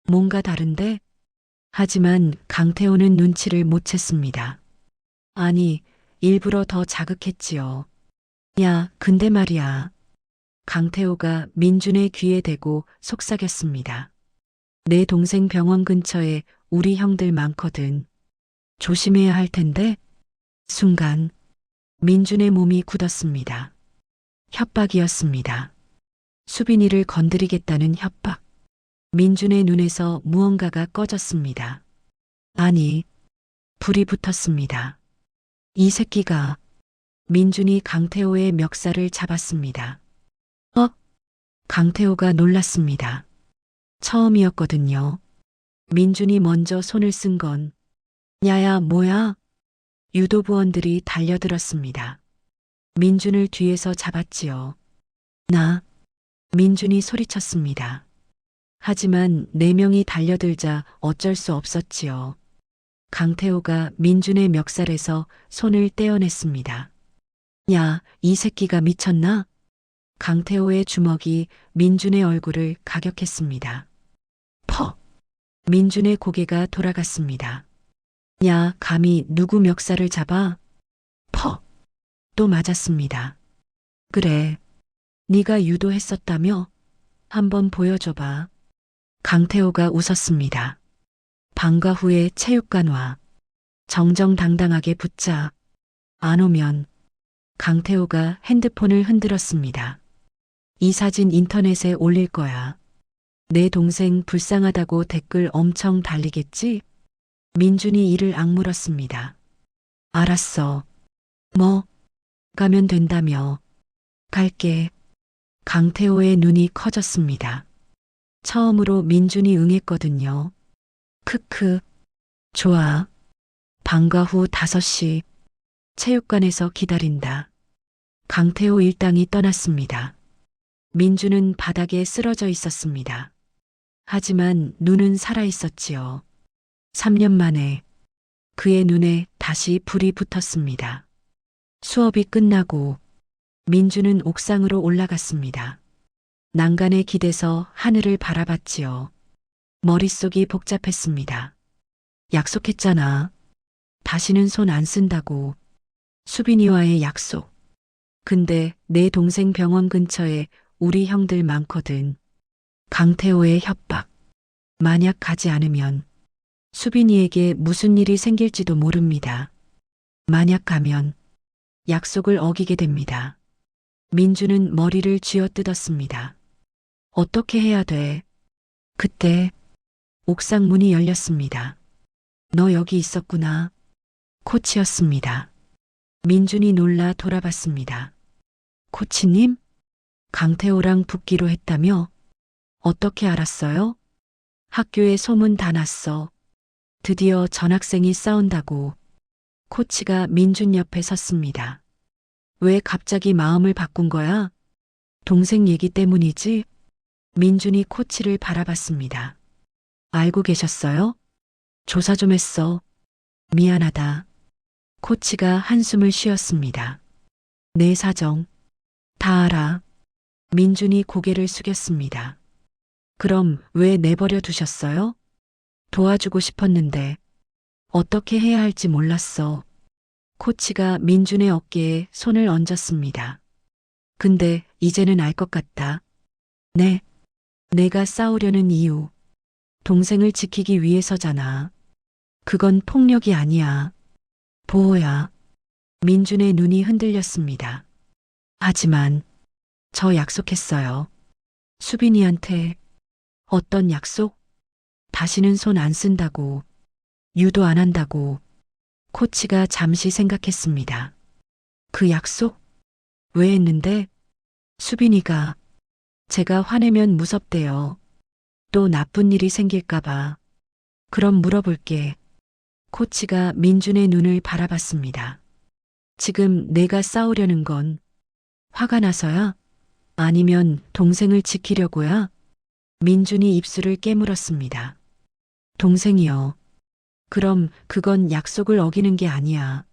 뭔가 다른데? 하지만 강태호는 눈치를 못 챘습니다. 아니, 일부러 더 자극했지요. 야, 근데 말이야. 강태호가 민준의 귀에 대고 속삭였습니다. 내 동생 병원 근처에 우리 형들 많거든. 조심해야 할 텐데. 순간 민준의 몸이 굳었습니다. 협박이었습니다. 수빈이를 건드리겠다는 협박. 민준의 눈에서 무언가가 꺼졌습니다. 아니, 불이 붙었습니다. 이 새끼가 민준이 강태호의 멱살을 잡았습니다. 강태호가 놀랐습니다. 처음이었거든요. 민준이 먼저 손을 쓴 건 야야 뭐야? 유도부원들이 달려들었습니다. 민준을 뒤에서 잡았지요. 민준이 소리쳤습니다. 하지만 4명이 달려들자 어쩔 수 없었지요. 강태호가 민준의 멱살에서 손을 떼어냈습니다. 야, 이 새끼가 미쳤나? 강태호의 주먹이 민준의 얼굴을 가격했습니다. 퍽! 민준의 고개가 돌아갔습니다. 야, 감히 누구 멱살을 잡아? 퍽! 또 맞았습니다. 그래, 네가 유도했었다며? 한번 보여줘봐. 강태호가 웃었습니다. 방과 후에 체육관 와. 정정당당하게 붙자. 안 오면. 강태호가 핸드폰을 흔들었습니다. 이 사진 인터넷에 올릴 거야. 내 동생 불쌍하다고 댓글 엄청 달리겠지? 민준이 이를 악물었습니다. 알았어. 뭐? 가면 된다며. 갈게. 강태호의 눈이 커졌습니다. 처음으로 민준이 응했거든요. 크크. 좋아. 방과 후 5시. 체육관에서 기다린다. 강태호 일당이 떠났습니다. 민준은 바닥에 쓰러져 있었습니다. 하지만 눈은 살아 있었지요. 3년 만에 그의 눈에 다시 불이 붙었습니다. 수업이 끝나고 민준은 옥상으로 올라갔습니다. 난간에 기대서 하늘을 바라봤지요. 머릿속이 복잡했습니다. 약속했잖아. 다시는 손 안 쓴다고. 수빈이와의 약속. 근데 내 동생 병원 근처에 우리 형들 많거든. 강태호의 협박. 만약 가지 않으면 수빈이에게 무슨 일이 생길지도 모릅니다. 만약 가면 약속을 어기게 됩니다. 민주는 머리를 쥐어뜯었습니다. 어떻게 해야 돼? 그때 옥상 문이 열렸습니다. 너 여기 있었구나. 코치였습니다. 민준이 놀라 돌아봤습니다. 코치님? 강태호랑 붙기로 했다며? 어떻게 알았어요? 학교에 소문 다 났어. 드디어 전학생이 싸운다고. 코치가 민준 옆에 섰습니다. 왜 갑자기 마음을 바꾼 거야? 동생 얘기 때문이지? 민준이 코치를 바라봤습니다. 알고 계셨어요? 조사 좀 했어. 미안하다. 코치가 한숨을 쉬었습니다. 내 사정 다 알아. 민준이 고개를 숙였습니다. 그럼 왜 내버려 두셨어요? 도와주고 싶었는데 어떻게 해야 할지 몰랐어. 코치가 민준의 어깨에 손을 얹었습니다. 근데 이제는 알 것 같다. 네. 내가 싸우려는 이유. 동생을 지키기 위해서잖아. 그건 폭력이 아니야. 보호야. 민준의 눈이 흔들렸습니다. 하지만 저 약속했어요. 수빈이한테. 어떤 약속? 다시는 손 안 쓴다고. 유도 안 한다고. 코치가 잠시 생각했습니다. 그 약속? 왜 했는데? 수빈이가 제가 화내면 무섭대요. 또 나쁜 일이 생길까봐. 그럼 물어볼게. 코치가 민준의 눈을 바라봤습니다. 지금 내가 싸우려는 건 화가 나서야? 아니면 동생을 지키려고야? 민준이 입술을 깨물었습니다. 동생이요. 그럼 그건 약속을 어기는 게 아니야.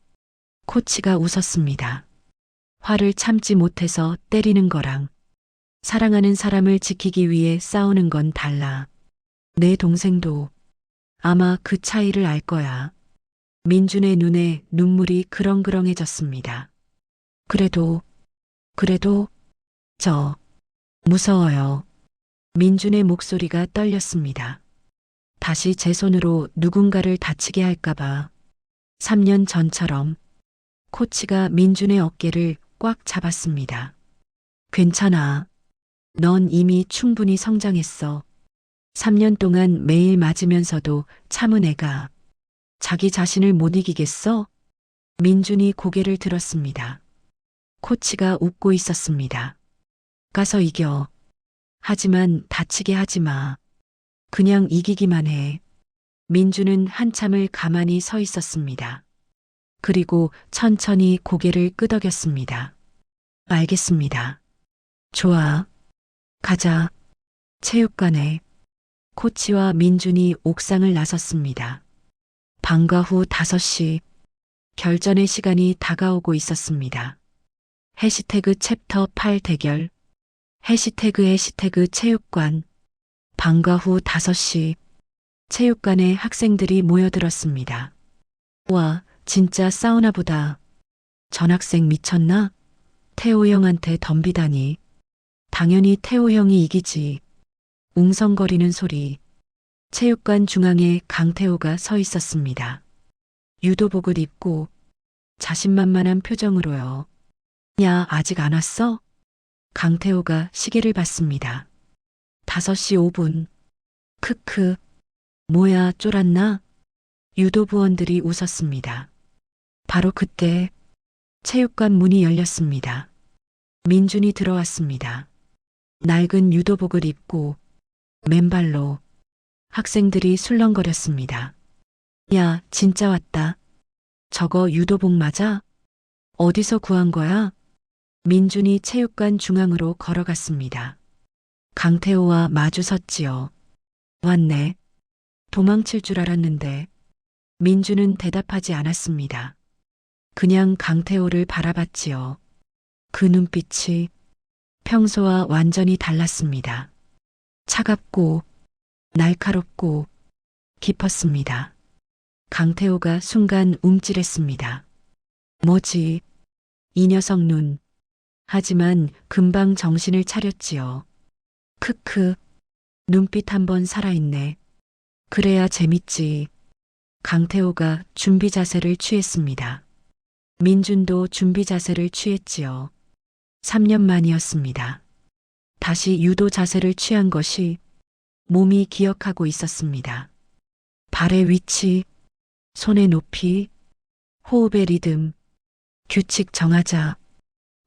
코치가 웃었습니다. 화를 참지 못해서 때리는 거랑 사랑하는 사람을 지키기 위해 싸우는 건 달라. 내 동생도 아마 그 차이를 알 거야. 민준의 눈에 눈물이 그렁그렁해졌습니다. 그래도 저 무서워요. 민준의 목소리가 떨렸습니다. 다시 제 손으로 누군가를 다치게 할까봐. 3년 전처럼. 코치가 민준의 어깨를 꽉 잡았습니다. 괜찮아. 넌 이미 충분히 성장했어. 3년 동안 매일 맞으면서도 참은 애가 자기 자신을 못 이기겠어? 민준이 고개를 들었습니다. 코치가 웃고 있었습니다. 가서 이겨. 하지만 다치게 하지 마. 그냥 이기기만 해. 민주는 한참을 가만히 서 있었습니다. 그리고 천천히 고개를 끄덕였습니다. 알겠습니다. 좋아. 가자. 체육관에 코치와 민준이 옥상을 나섰습니다. 방과 후 5시 결전의 시간이 다가오고 있었습니다. 해시태그 챕터 8 대결 해시태그 체육관 방과 후 5시 체육관에 학생들이 모여들었습니다. 와, 진짜 사우나보다. 전학생 미쳤나? 태호 형한테 덤비다니. 당연히 태호 형이 이기지. 웅성거리는 소리. 체육관 중앙에 강태호가 서 있었습니다. 유도복을 입고 자신만만한 표정으로요. 야, 아직 안 왔어? 강태호가 시계를 봤습니다. 5시 5분. 크크. 뭐야, 쫄았나? 유도부원들이 웃었습니다. 바로 그때 체육관 문이 열렸습니다. 민준이 들어왔습니다. 낡은 유도복을 입고 맨발로. 학생들이 술렁거렸습니다. 야, 진짜 왔다. 저거 유도복 맞아? 어디서 구한 거야? 민준이 체육관 중앙으로 걸어갔습니다. 강태호와 마주 섰지요. 왔네. 도망칠 줄 알았는데. 민준은 대답하지 않았습니다. 그냥 강태호를 바라봤지요. 그 눈빛이 평소와 완전히 달랐습니다. 차갑고 날카롭고 깊었습니다. 강태호가 순간 움찔했습니다. 뭐지? 이 녀석 눈. 하지만 금방 정신을 차렸지요. 크크. 눈빛 한번 살아있네. 그래야 재밌지. 강태호가 준비 자세를 취했습니다. 민준도 준비 자세를 취했지요. 3년 만이었습니다. 다시 유도 자세를 취한 것이 몸이 기억하고 있었습니다. 발의 위치, 손의 높이, 호흡의 리듬, 규칙 정하자.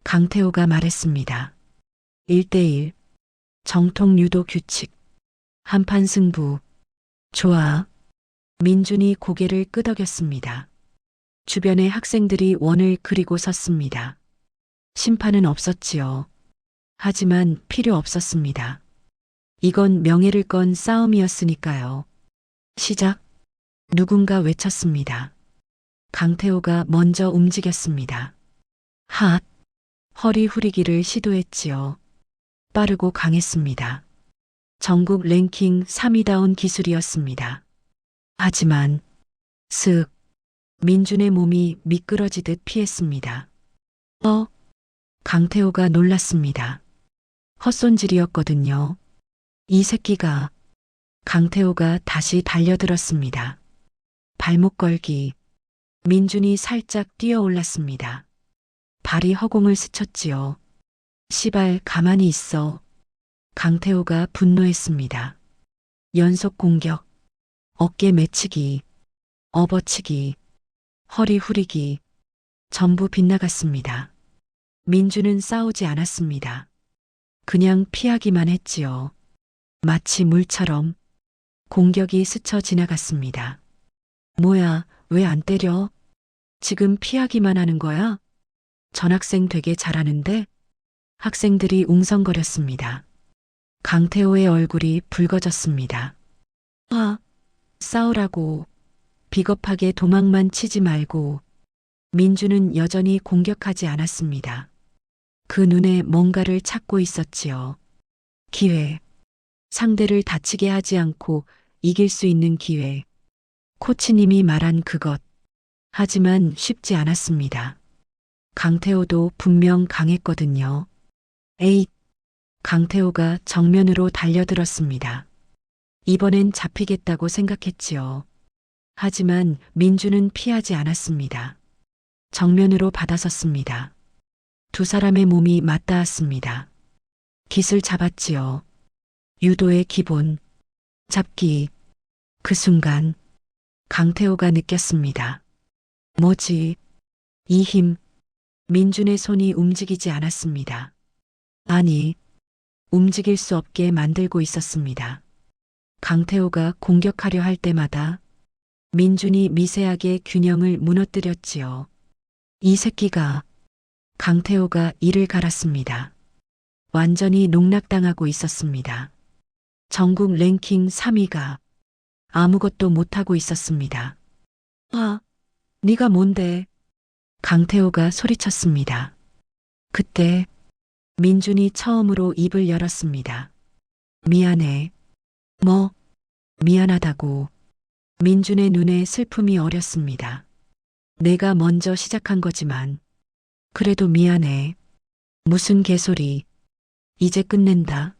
강태호가 말했습니다. 1대1, 정통 유도 규칙, 한판 승부. 좋아. 민준이 고개를 끄덕였습니다. 주변의 학생들이 원을 그리고 섰습니다. 심판은 없었지요. 하지만 필요 없었습니다. 이건 명예를 건 싸움이었으니까요. 시작. 누군가 외쳤습니다. 강태호가 먼저 움직였습니다. 핫. 허리 후리기를 시도했지요. 빠르고 강했습니다. 전국 랭킹 3위다운 기술이었습니다. 하지만 슥. 민준의 몸이 미끄러지듯 피했습니다. 강태호가 놀랐습니다. 헛손질이었거든요. 이 새끼가. 강태호가 다시 달려들었습니다. 발목 걸기. 민준이 살짝 뛰어올랐습니다. 발이 허공을 스쳤지요. 시발 가만히 있어. 강태호가 분노했습니다. 연속 공격. 어깨 매치기. 업어치기. 허리 후리기. 전부 빗나갔습니다. 민준은 싸우지 않았습니다. 그냥 피하기만 했지요. 마치 물처럼 공격이 스쳐 지나갔습니다. 뭐야, 왜 안 때려? 지금 피하기만 하는 거야? 전학생 되게 잘하는데? 학생들이 웅성거렸습니다. 강태호의 얼굴이 붉어졌습니다. 싸우라고. 비겁하게 도망만 치지 말고. 민준은 여전히 공격하지 않았습니다. 그 눈에 뭔가를 찾고 있었지요. 기회. 상대를 다치게 하지 않고 이길 수 있는 기회. 코치님이 말한 그것. 하지만 쉽지 않았습니다. 강태호도 분명 강했거든요. 에잇. 강태호가 정면으로 달려들었습니다. 이번엔 잡히겠다고 생각했지요. 하지만 민준은 피하지 않았습니다. 정면으로 받아섰습니다. 두 사람의 몸이 맞닿았습니다. 깃을 잡았지요. 유도의 기본. 잡기. 그 순간 강태호가 느꼈습니다. 뭐지? 이 힘. 민준의 손이 움직이지 않았습니다. 아니, 움직일 수 없게 만들고 있었습니다. 강태호가 공격하려 할 때마다 민준이 미세하게 균형을 무너뜨렸지요. 이 새끼가. 강태호가 이를 갈았습니다. 완전히 농락당하고 있었습니다. 전국 랭킹 3위가 아무것도 못하고 있었습니다. 아, 네가 뭔데? 강태호가 소리쳤습니다. 그때 민준이 처음으로 입을 열었습니다. 미안해. 뭐? 미안하다고. 민준의 눈에 슬픔이 어렸습니다. 내가 먼저 시작한 거지만 그래도 미안해. 무슨 개소리. 이제 끝낸다.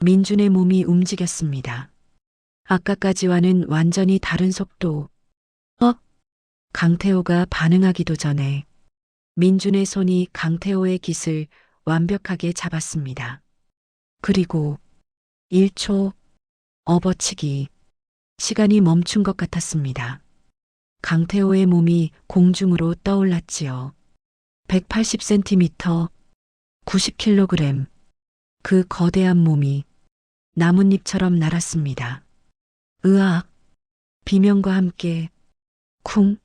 민준의 몸이 움직였습니다. 아까까지와는 완전히 다른 속도. 강태호가 반응하기도 전에 민준의 손이 강태호의 깃을 완벽하게 잡았습니다. 그리고 1초 업어치기. 시간이 멈춘 것 같았습니다. 강태호의 몸이 공중으로 떠올랐지요. 180cm, 90kg. 그 거대한 몸이 나뭇잎처럼 날았습니다. 으악! 비명과 함께 쿵!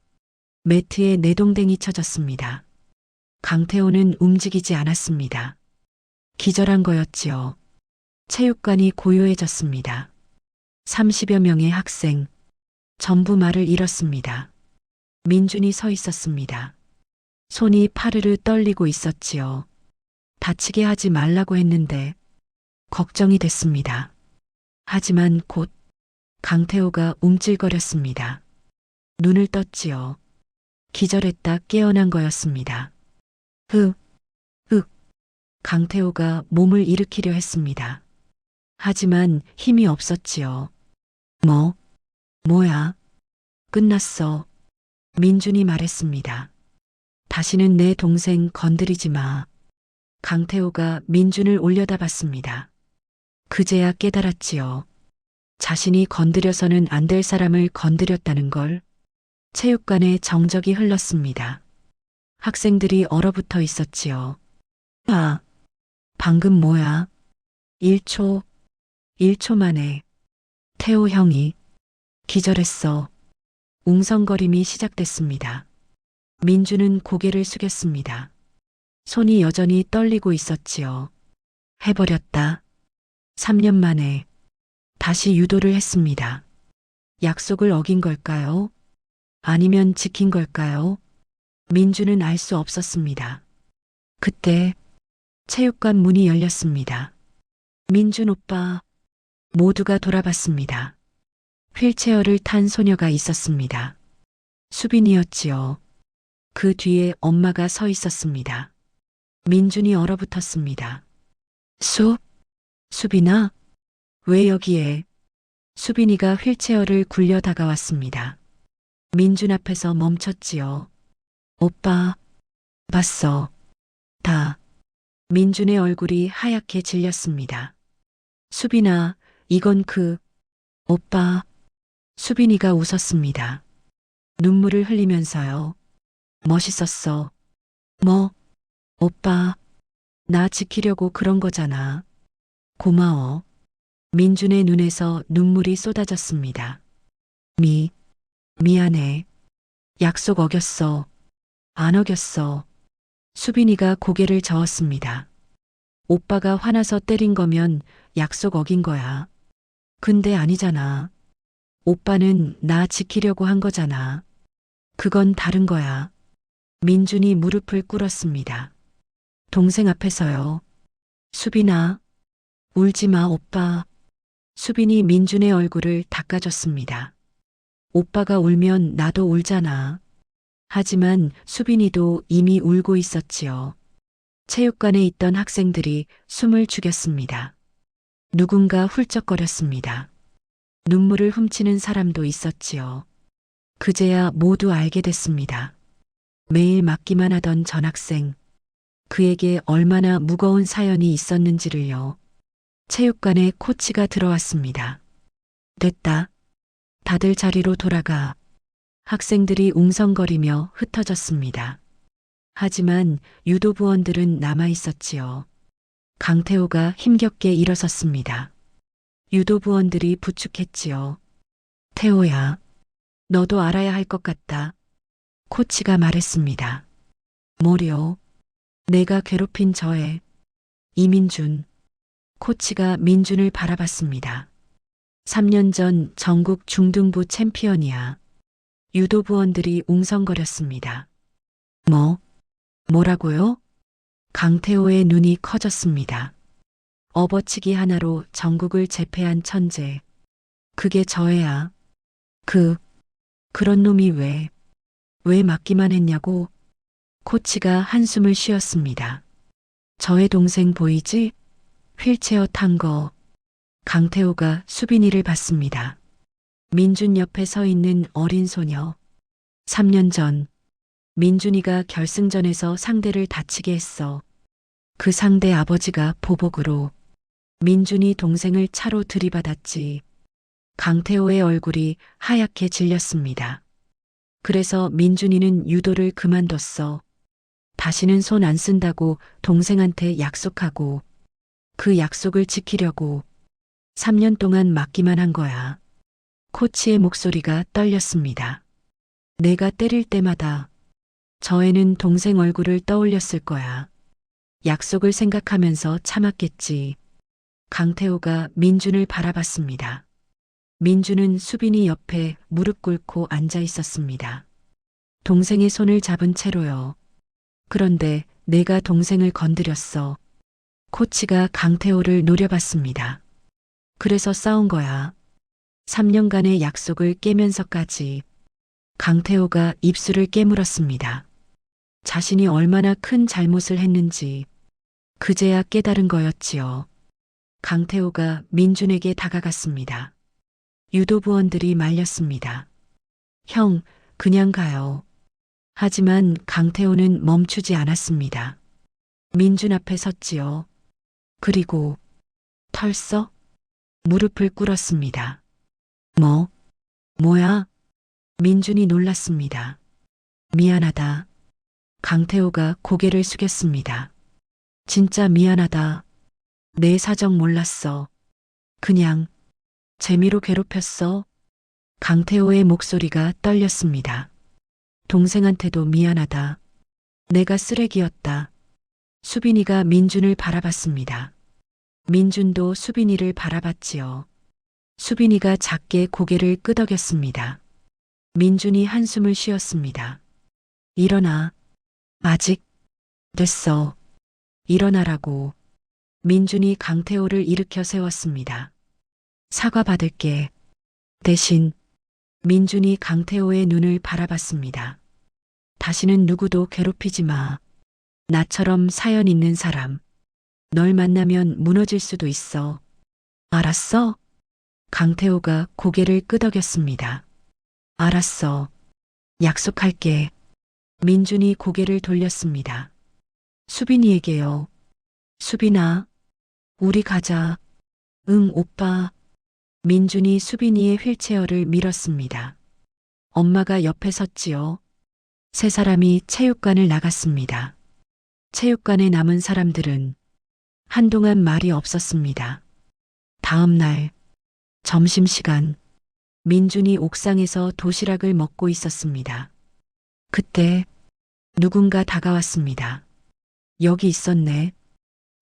매트에 내동댕이 쳐졌습니다. 강태호는 움직이지 않았습니다. 기절한 거였지요. 체육관이 고요해졌습니다. 30여 명의 학생, 전부 말을 잃었습니다. 민준이 서 있었습니다. 손이 파르르 떨리고 있었지요. 다치게 하지 말라고 했는데 걱정이 됐습니다. 하지만 곧 강태호가 움찔거렸습니다. 눈을 떴지요. 기절했다 깨어난 거였습니다. 강태호가 몸을 일으키려 했습니다. 하지만 힘이 없었지요. 뭐야? 끝났어. 민준이 말했습니다. 다시는 내 동생 건드리지 마. 강태호가 민준을 올려다봤습니다. 그제야 깨달았지요. 자신이 건드려서는 안 될 사람을 건드렸다는 걸. 체육관에 정적이 흘렀습니다. 학생들이 얼어붙어 있었지요. 아, 방금 뭐야? 1초 만에 태호 형이 기절했어. 웅성거림이 시작됐습니다. 민준은 고개를 숙였습니다. 손이 여전히 떨리고 있었지요. 해버렸다. 3년 만에 다시 유도를 했습니다. 약속을 어긴 걸까요? 아니면 지킨 걸까요? 민준은 알 수 없었습니다. 그때 체육관 문이 열렸습니다. 민준 오빠. 모두가 돌아봤습니다. 휠체어를 탄 소녀가 있었습니다. 수빈이었지요. 그 뒤에 엄마가 서 있었습니다. 민준이 얼어붙었습니다. 수빈아? 왜 여기에? 수빈이가 휠체어를 굴려 다가왔습니다. 민준 앞에서 멈췄지요. 오빠, 봤어. 다. 민준의 얼굴이 하얗게 질렸습니다. 수빈아, 이건 오빠. 수빈이가 웃었습니다. 눈물을 흘리면서요. 멋있었어. 뭐? 오빠, 나 지키려고 그런 거잖아. 고마워. 민준의 눈에서 눈물이 쏟아졌습니다. 미안해. 약속 어겼어. 안 어겼어. 수빈이가 고개를 저었습니다. 오빠가 화나서 때린 거면 약속 어긴 거야. 근데 아니잖아. 오빠는 나 지키려고 한 거잖아. 그건 다른 거야. 민준이 무릎을 꿇었습니다. 동생 앞에서요. 수빈아, 울지 마, 오빠. 수빈이 민준의 얼굴을 닦아줬습니다. 오빠가 울면 나도 울잖아. 하지만 수빈이도 이미 울고 있었지요. 체육관에 있던 학생들이 숨을 죽였습니다. 누군가 훌쩍거렸습니다. 눈물을 훔치는 사람도 있었지요. 그제야 모두 알게 됐습니다. 매일 맞기만 하던 전학생. 그에게 얼마나 무거운 사연이 있었는지를요. 체육관에 코치가 들어왔습니다. 됐다. 다들 자리로 돌아가. 학생들이 웅성거리며 흩어졌습니다. 하지만 유도부원들은 남아 있었지요. 강태호가 힘겹게 일어섰습니다. 유도부원들이 부축했지요. 태호야, 너도 알아야 할 것 같다. 코치가 말했습니다. 뭐려? 내가 괴롭힌 저애. 이민준. 코치가 민준을 바라봤습니다. 3년 전 전국 중등부 챔피언이야. 유도부원들이 웅성거렸습니다. 뭐라고요? 강태호의 눈이 커졌습니다. 업어치기 하나로 전국을 제패한 천재. 그게 저애야. 그런 놈이 왜 맞기만 했냐고? 코치가 한숨을 쉬었습니다. 저의 동생 보이지? 휠체어 탄 거. 강태호가 수빈이를 봤습니다. 민준 옆에 서 있는 어린 소녀. 3년 전 민준이가 결승전에서 상대를 다치게 했어. 그 상대 아버지가 보복으로 민준이 동생을 차로 들이받았지. 강태호의 얼굴이 하얗게 질렸습니다. 그래서 민준이는 유도를 그만뒀어. 다시는 손 안 쓴다고 동생한테 약속하고 그 약속을 지키려고 3년 동안 맞기만 한 거야. 코치의 목소리가 떨렸습니다. 내가 때릴 때마다 저 애는 동생 얼굴을 떠올렸을 거야. 약속을 생각하면서 참았겠지. 강태호가 민준을 바라봤습니다. 민준은 수빈이 옆에 무릎 꿇고 앉아 있었습니다. 동생의 손을 잡은 채로요. 그런데 내가 동생을 건드렸어. 코치가 강태호를 노려봤습니다. 그래서 싸운 거야. 3년간의 약속을 깨면서까지. 강태호가 입술을 깨물었습니다. 자신이 얼마나 큰 잘못을 했는지 그제야 깨달은 거였지요. 강태호가 민준에게 다가갔습니다. 유도부원들이 말렸습니다. 형, 그냥 가요. 하지만 강태호는 멈추지 않았습니다. 민준 앞에 섰지요. 그리고 털썩 무릎을 꿇었습니다. 뭐야? 민준이 놀랐습니다. 미안하다. 강태호가 고개를 숙였습니다. 진짜 미안하다. 내 사정 몰랐어. 그냥 재미로 괴롭혔어. 강태호의 목소리가 떨렸습니다. 동생한테도 미안하다. 내가 쓰레기였다. 수빈이가 민준을 바라봤습니다. 민준도 수빈이를 바라봤지요. 수빈이가 작게 고개를 끄덕였습니다. 민준이 한숨을 쉬었습니다. 일어나. 아직 됐어. 일어나라고. 민준이 강태호를 일으켜 세웠습니다. 사과받을게. 대신 민준이 강태호의 눈을 바라봤습니다. 다시는 누구도 괴롭히지 마. 나처럼 사연 있는 사람. 널 만나면 무너질 수도 있어. 알았어? 강태호가 고개를 끄덕였습니다. 알았어. 약속할게. 민준이 고개를 돌렸습니다. 수빈이에게요. 수빈아, 우리 가자. 응, 오빠. 민준이 수빈이의 휠체어를 밀었습니다. 엄마가 옆에 섰지요. 세 사람이 체육관을 나갔습니다. 체육관에 남은 사람들은 한동안 말이 없었습니다. 다음 날 점심시간 민준이 옥상에서 도시락을 먹고 있었습니다. 그때 누군가 다가왔습니다. 여기 있었네.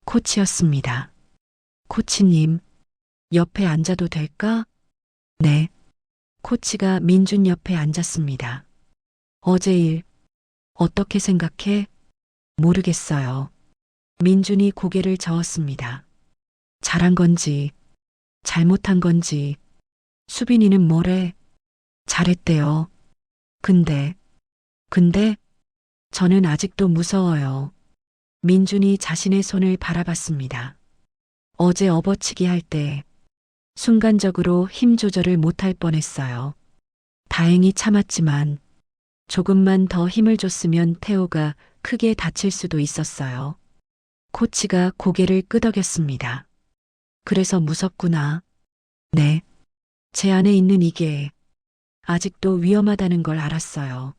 코치였습니다. 코치님, 옆에 앉아도 될까? 네. 코치가 민준 옆에 앉았습니다. 어제 일 어떻게 생각해? 모르겠어요. 민준이 고개를 저었습니다. 잘한 건지 잘못한 건지. 수빈이는 뭐래? 잘했대요. 근데 저는 아직도 무서워요. 민준이 자신의 손을 바라봤습니다. 어제 업어치기 할 때 순간적으로 힘 조절을 못할 뻔했어요. 다행히 참았지만 조금만 더 힘을 줬으면 태호가 크게 다칠 수도 있었어요. 코치가 고개를 끄덕였습니다. 그래서 무섭구나. 네. 제 안에 있는 이게 아직도 위험하다는 걸 알았어요.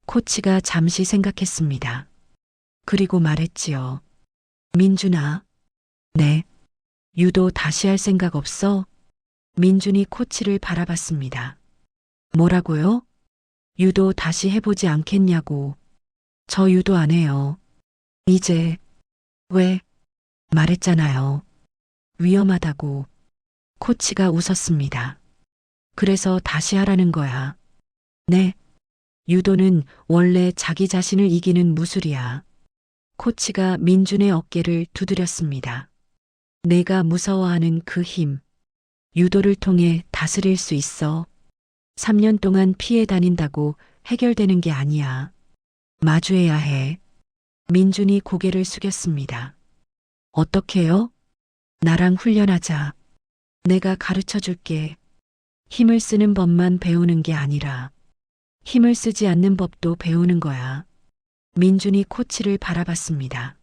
코치가 잠시 생각했습니다. 그리고 말했지요. 민준아, 네. 유도 다시 할 생각 없어? 민준이 코치를 바라봤습니다. 뭐라고요? 유도 다시 해보지 않겠냐고. 저 유도 안 해요. 이제, 왜? 말했잖아요. 위험하다고. 코치가 웃었습니다. 그래서 다시 하라는 거야. 네. 유도는 원래 자기 자신을 이기는 무술이야. 코치가 민준의 어깨를 두드렸습니다. 내가 무서워하는 그 힘, 유도를 통해 다스릴 수 있어. 3년 동안 피해 다닌다고 해결되는 게 아니야. 마주해야 해. 민준이 고개를 숙였습니다. 어떻게요? 나랑 훈련하자. 내가 가르쳐 줄게. 힘을 쓰는 법만 배우는 게 아니라 힘을 쓰지 않는 법도 배우는 거야. 민준이 코치를 바라봤습니다.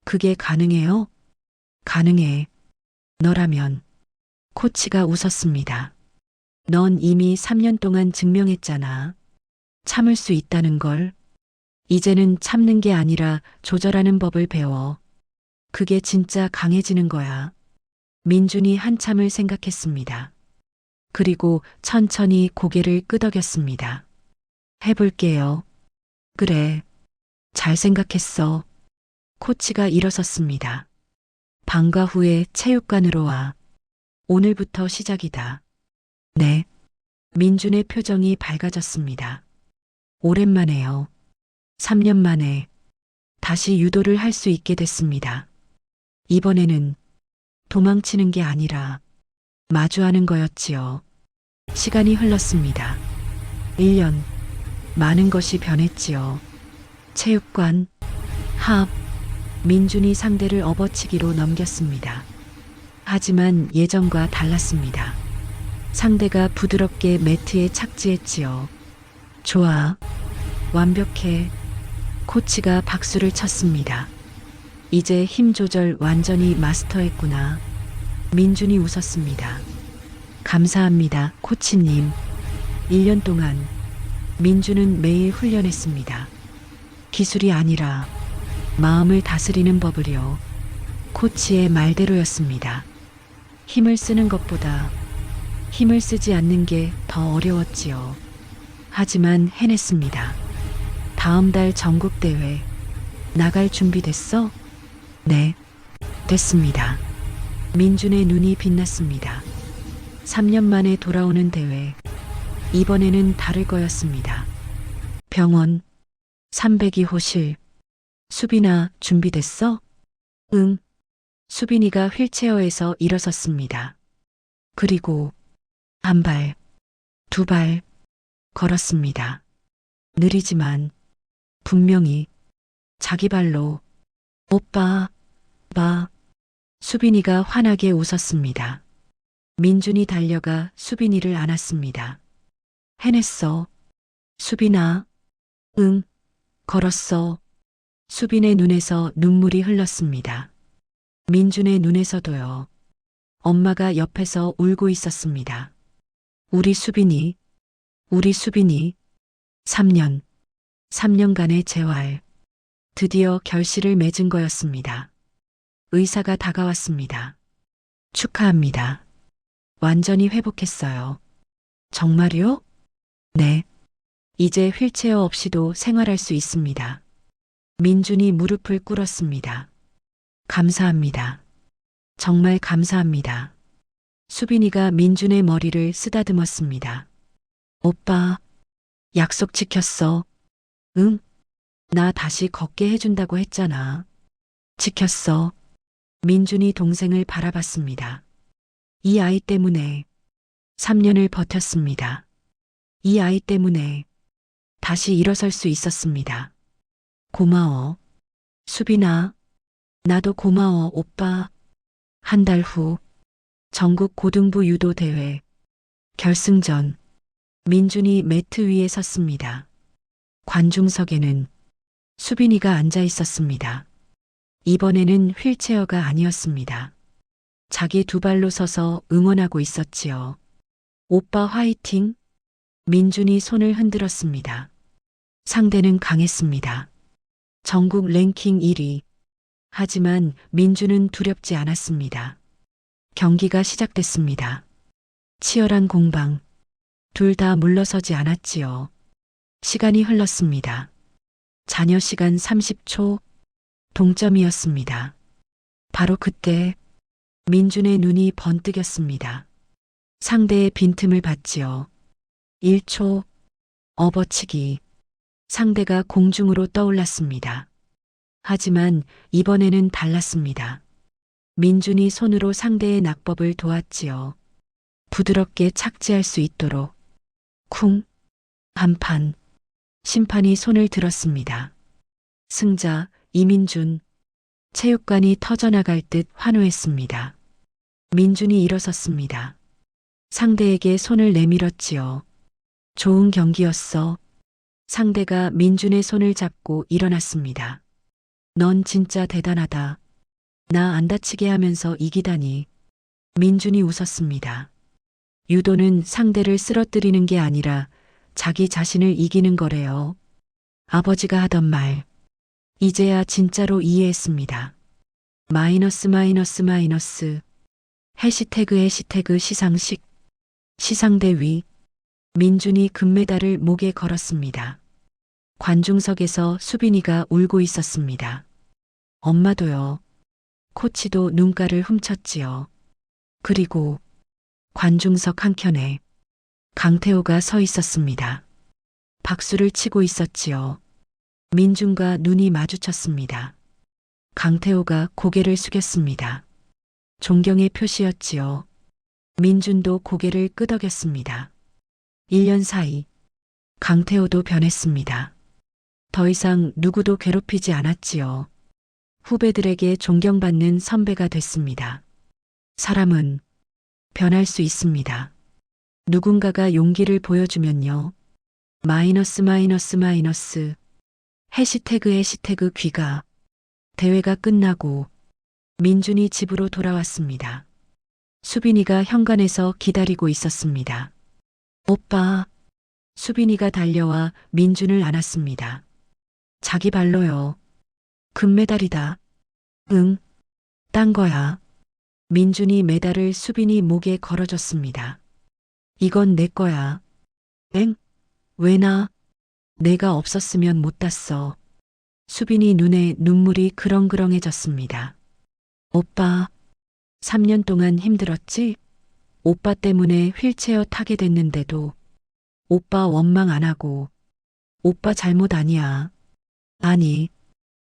그게 가능해요? 가능해. 너라면. 코치가 웃었습니다. 넌 이미 3년 동안 증명했잖아. 참을 수 있다는 걸. 이제는 참는 게 아니라 조절하는 법을 배워. 그게 진짜 강해지는 거야. 민준이 한참을 생각했습니다. 그리고 천천히 고개를 끄덕였습니다. 해볼게요. 그래. 잘 생각했어. 코치가 일어섰습니다. 방과 후에 체육관으로 와. 오늘부터 시작이다. 네. 민준의 표정이 밝아졌습니다. 오랜만에요. 3년 만에 다시 유도를 할 수 있게 됐습니다. 이번에는 도망치는 게 아니라 마주하는 거였지요. 시간이 흘렀습니다. 1년. 많은 것이 변했지요. 체육관, 합, 민준이 상대를 업어치기로 넘겼습니다. 하지만 예전과 달랐습니다. 상대가 부드럽게 매트에 착지했지요. 좋아. 완벽해. 코치가 박수를 쳤습니다. 이제 힘 조절 완전히 마스터했구나. 민준이 웃었습니다. 감사합니다, 코치님. 1년 동안 민준은 매일 훈련했습니다. 기술이 아니라 마음을 다스리는 법을요. 코치의 말대로였습니다. 힘을 쓰는 것보다 힘을 쓰지 않는 게 더 어려웠지요. 하지만 해냈습니다. 다음 달 전국대회 나갈 준비 됐어? 네, 됐습니다. 민준의 눈이 빛났습니다. 3년 만에 돌아오는 대회. 이번에는 다를 거였습니다. 병원, 302호실. 수빈아, 준비됐어? 응. 수빈이가 휠체어에서 일어섰습니다. 그리고 한 발, 두 발 걸었습니다. 느리지만 분명히 자기 발로. 오빠, 봐. 수빈이가 환하게 웃었습니다. 민준이 달려가 수빈이를 안았습니다. 해냈어. 수빈아. 응. 걸었어. 수빈의 눈에서 눈물이 흘렀습니다. 민준의 눈에서도요. 엄마가 옆에서 울고 있었습니다. 우리 수빈이, 우리 수빈이. 3년간의 재활. 드디어 결실을 맺은 거였습니다. 의사가 다가왔습니다. 축하합니다. 완전히 회복했어요. 정말요? 네. 이제 휠체어 없이도 생활할 수 있습니다. 민준이 무릎을 꿇었습니다. 감사합니다. 정말 감사합니다. 수빈이가 민준의 머리를 쓰다듬었습니다. 오빠, 약속 지켰어. 응? 나 다시 걷게 해준다고 했잖아. 지켰어. 민준이 동생을 바라봤습니다. 이 아이 때문에 3년을 버텼습니다. 이 아이 때문에 다시 일어설 수 있었습니다. 고마워. 수빈아, 나도 고마워, 오빠. 한 달 후, 전국 고등부 유도 대회 결승전. 민준이 매트 위에 섰습니다. 관중석에는 수빈이가 앉아 있었습니다. 이번에는 휠체어가 아니었습니다. 자기 두 발로 서서 응원하고 있었지요. 오빠 화이팅! 민준이 손을 흔들었습니다. 상대는 강했습니다. 전국 랭킹 1위. 하지만 민주는 두렵지 않았습니다. 경기가 시작됐습니다. 치열한 공방. 둘 다 물러서지 않았지요. 시간이 흘렀습니다. 잔여 시간 30초. 동점이었습니다. 바로 그때 민준의 눈이 번뜩였습니다. 상대의 빈틈을 봤지요. 1초. 업어치기. 상대가 공중으로 떠올랐습니다. 하지만 이번에는 달랐습니다. 민준이 손으로 상대의 낙법을 도왔지요. 부드럽게 착지할 수 있도록. 쿵. 한판. 심판이 손을 들었습니다. 승자 이민준. 체육관이 터져나갈 듯 환호했습니다. 민준이 일어섰습니다. 상대에게 손을 내밀었지요. 좋은 경기였어. 상대가 민준의 손을 잡고 일어났습니다. 넌 진짜 대단하다. 나 안 다치게 하면서 이기다니. 민준이 웃었습니다. 유도는 상대를 쓰러뜨리는 게 아니라 자기 자신을 이기는 거래요. 아버지가 하던 말. 이제야 진짜로 이해했습니다. 마이너스 마이너스 마이너스. 해시태그 시상식. 시상대 위. 민준이 금메달을 목에 걸었습니다. 관중석에서 수빈이가 울고 있었습니다. 엄마도요. 코치도 눈가를 훔쳤지요. 그리고 관중석 한켠에 강태호가 서 있었습니다. 박수를 치고 있었지요. 민준과 눈이 마주쳤습니다. 강태호가 고개를 숙였습니다. 존경의 표시였지요. 민준도 고개를 끄덕였습니다. 1년 사이 강태호도 변했습니다. 더 이상 누구도 괴롭히지 않았지요. 후배들에게 존경받는 선배가 됐습니다. 사람은 변할 수 있습니다. 누군가가 용기를 보여주면요. 마이너스 마이너스 마이너스. 해시태그 귀가. 대회가 끝나고 민준이 집으로 돌아왔습니다. 수빈이가 현관에서 기다리고 있었습니다. 오빠. 수빈이가 달려와 민준을 안았습니다. 자기 발로요. 금메달이다. 응. 딴 거야. 민준이 메달을 수빈이 목에 걸어줬습니다. 이건 내 거야. 엥? 왜 나? 내가 없었으면 못 땄어. 수빈이 눈에 눈물이 그렁그렁해졌습니다. 오빠, 3년 동안 힘들었지? 오빠 때문에 휠체어 타게 됐는데도 오빠 원망 안 하고 오빠 잘못 아니야. 아니,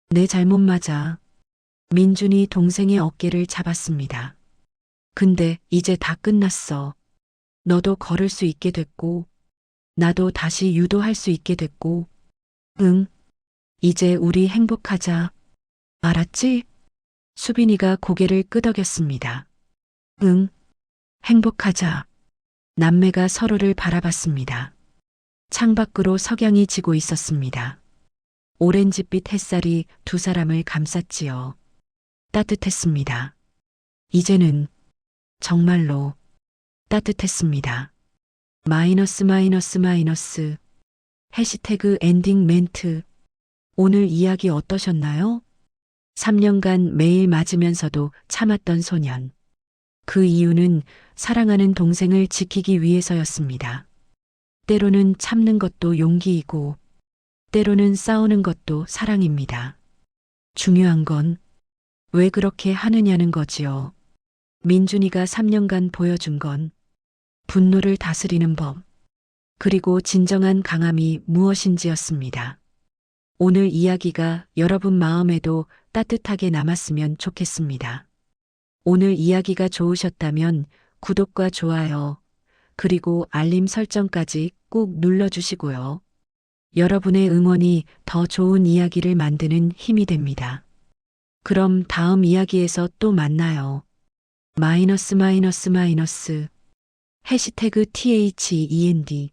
내 잘못 맞아. 민준이 동생의 어깨를 잡았습니다. 근데 이제 다 끝났어. 너도 걸을 수 있게 됐고 나도 다시 유도할 수 있게 됐고 응. 이제 우리 행복하자. 알았지? 수빈이가 고개를 끄덕였습니다. 응. 행복하자. 남매가 서로를 바라봤습니다. 창밖으로 석양이 지고 있었습니다. 오렌지빛 햇살이 두 사람을 감쌌지요. 따뜻했습니다. 이제는 정말로 따뜻했습니다. 마이너스 마이너스 마이너스. 해시태그 엔딩 멘트. 오늘 이야기 어떠셨나요? 3년간 매일 맞으면서도 참았던 소년. 그 이유는 사랑하는 동생을 지키기 위해서였습니다. 때로는 참는 것도 용기이고, 때로는 싸우는 것도 사랑입니다. 중요한 건 왜 그렇게 하느냐는 거지요. 민준이가 3년간 보여준 건 분노를 다스리는 법, 그리고 진정한 강함이 무엇인지였습니다. 오늘 이야기가 여러분 마음에도 따뜻하게 남았으면 좋겠습니다. 오늘 이야기가 좋으셨다면 구독과 좋아요, 그리고 알림 설정까지 꼭 눌러주시고요. 여러분의 응원이 더 좋은 이야기를 만드는 힘이 됩니다. 그럼 다음 이야기에서 또 만나요. 마이너스 마이너스 마이너스. 해시태그 THEND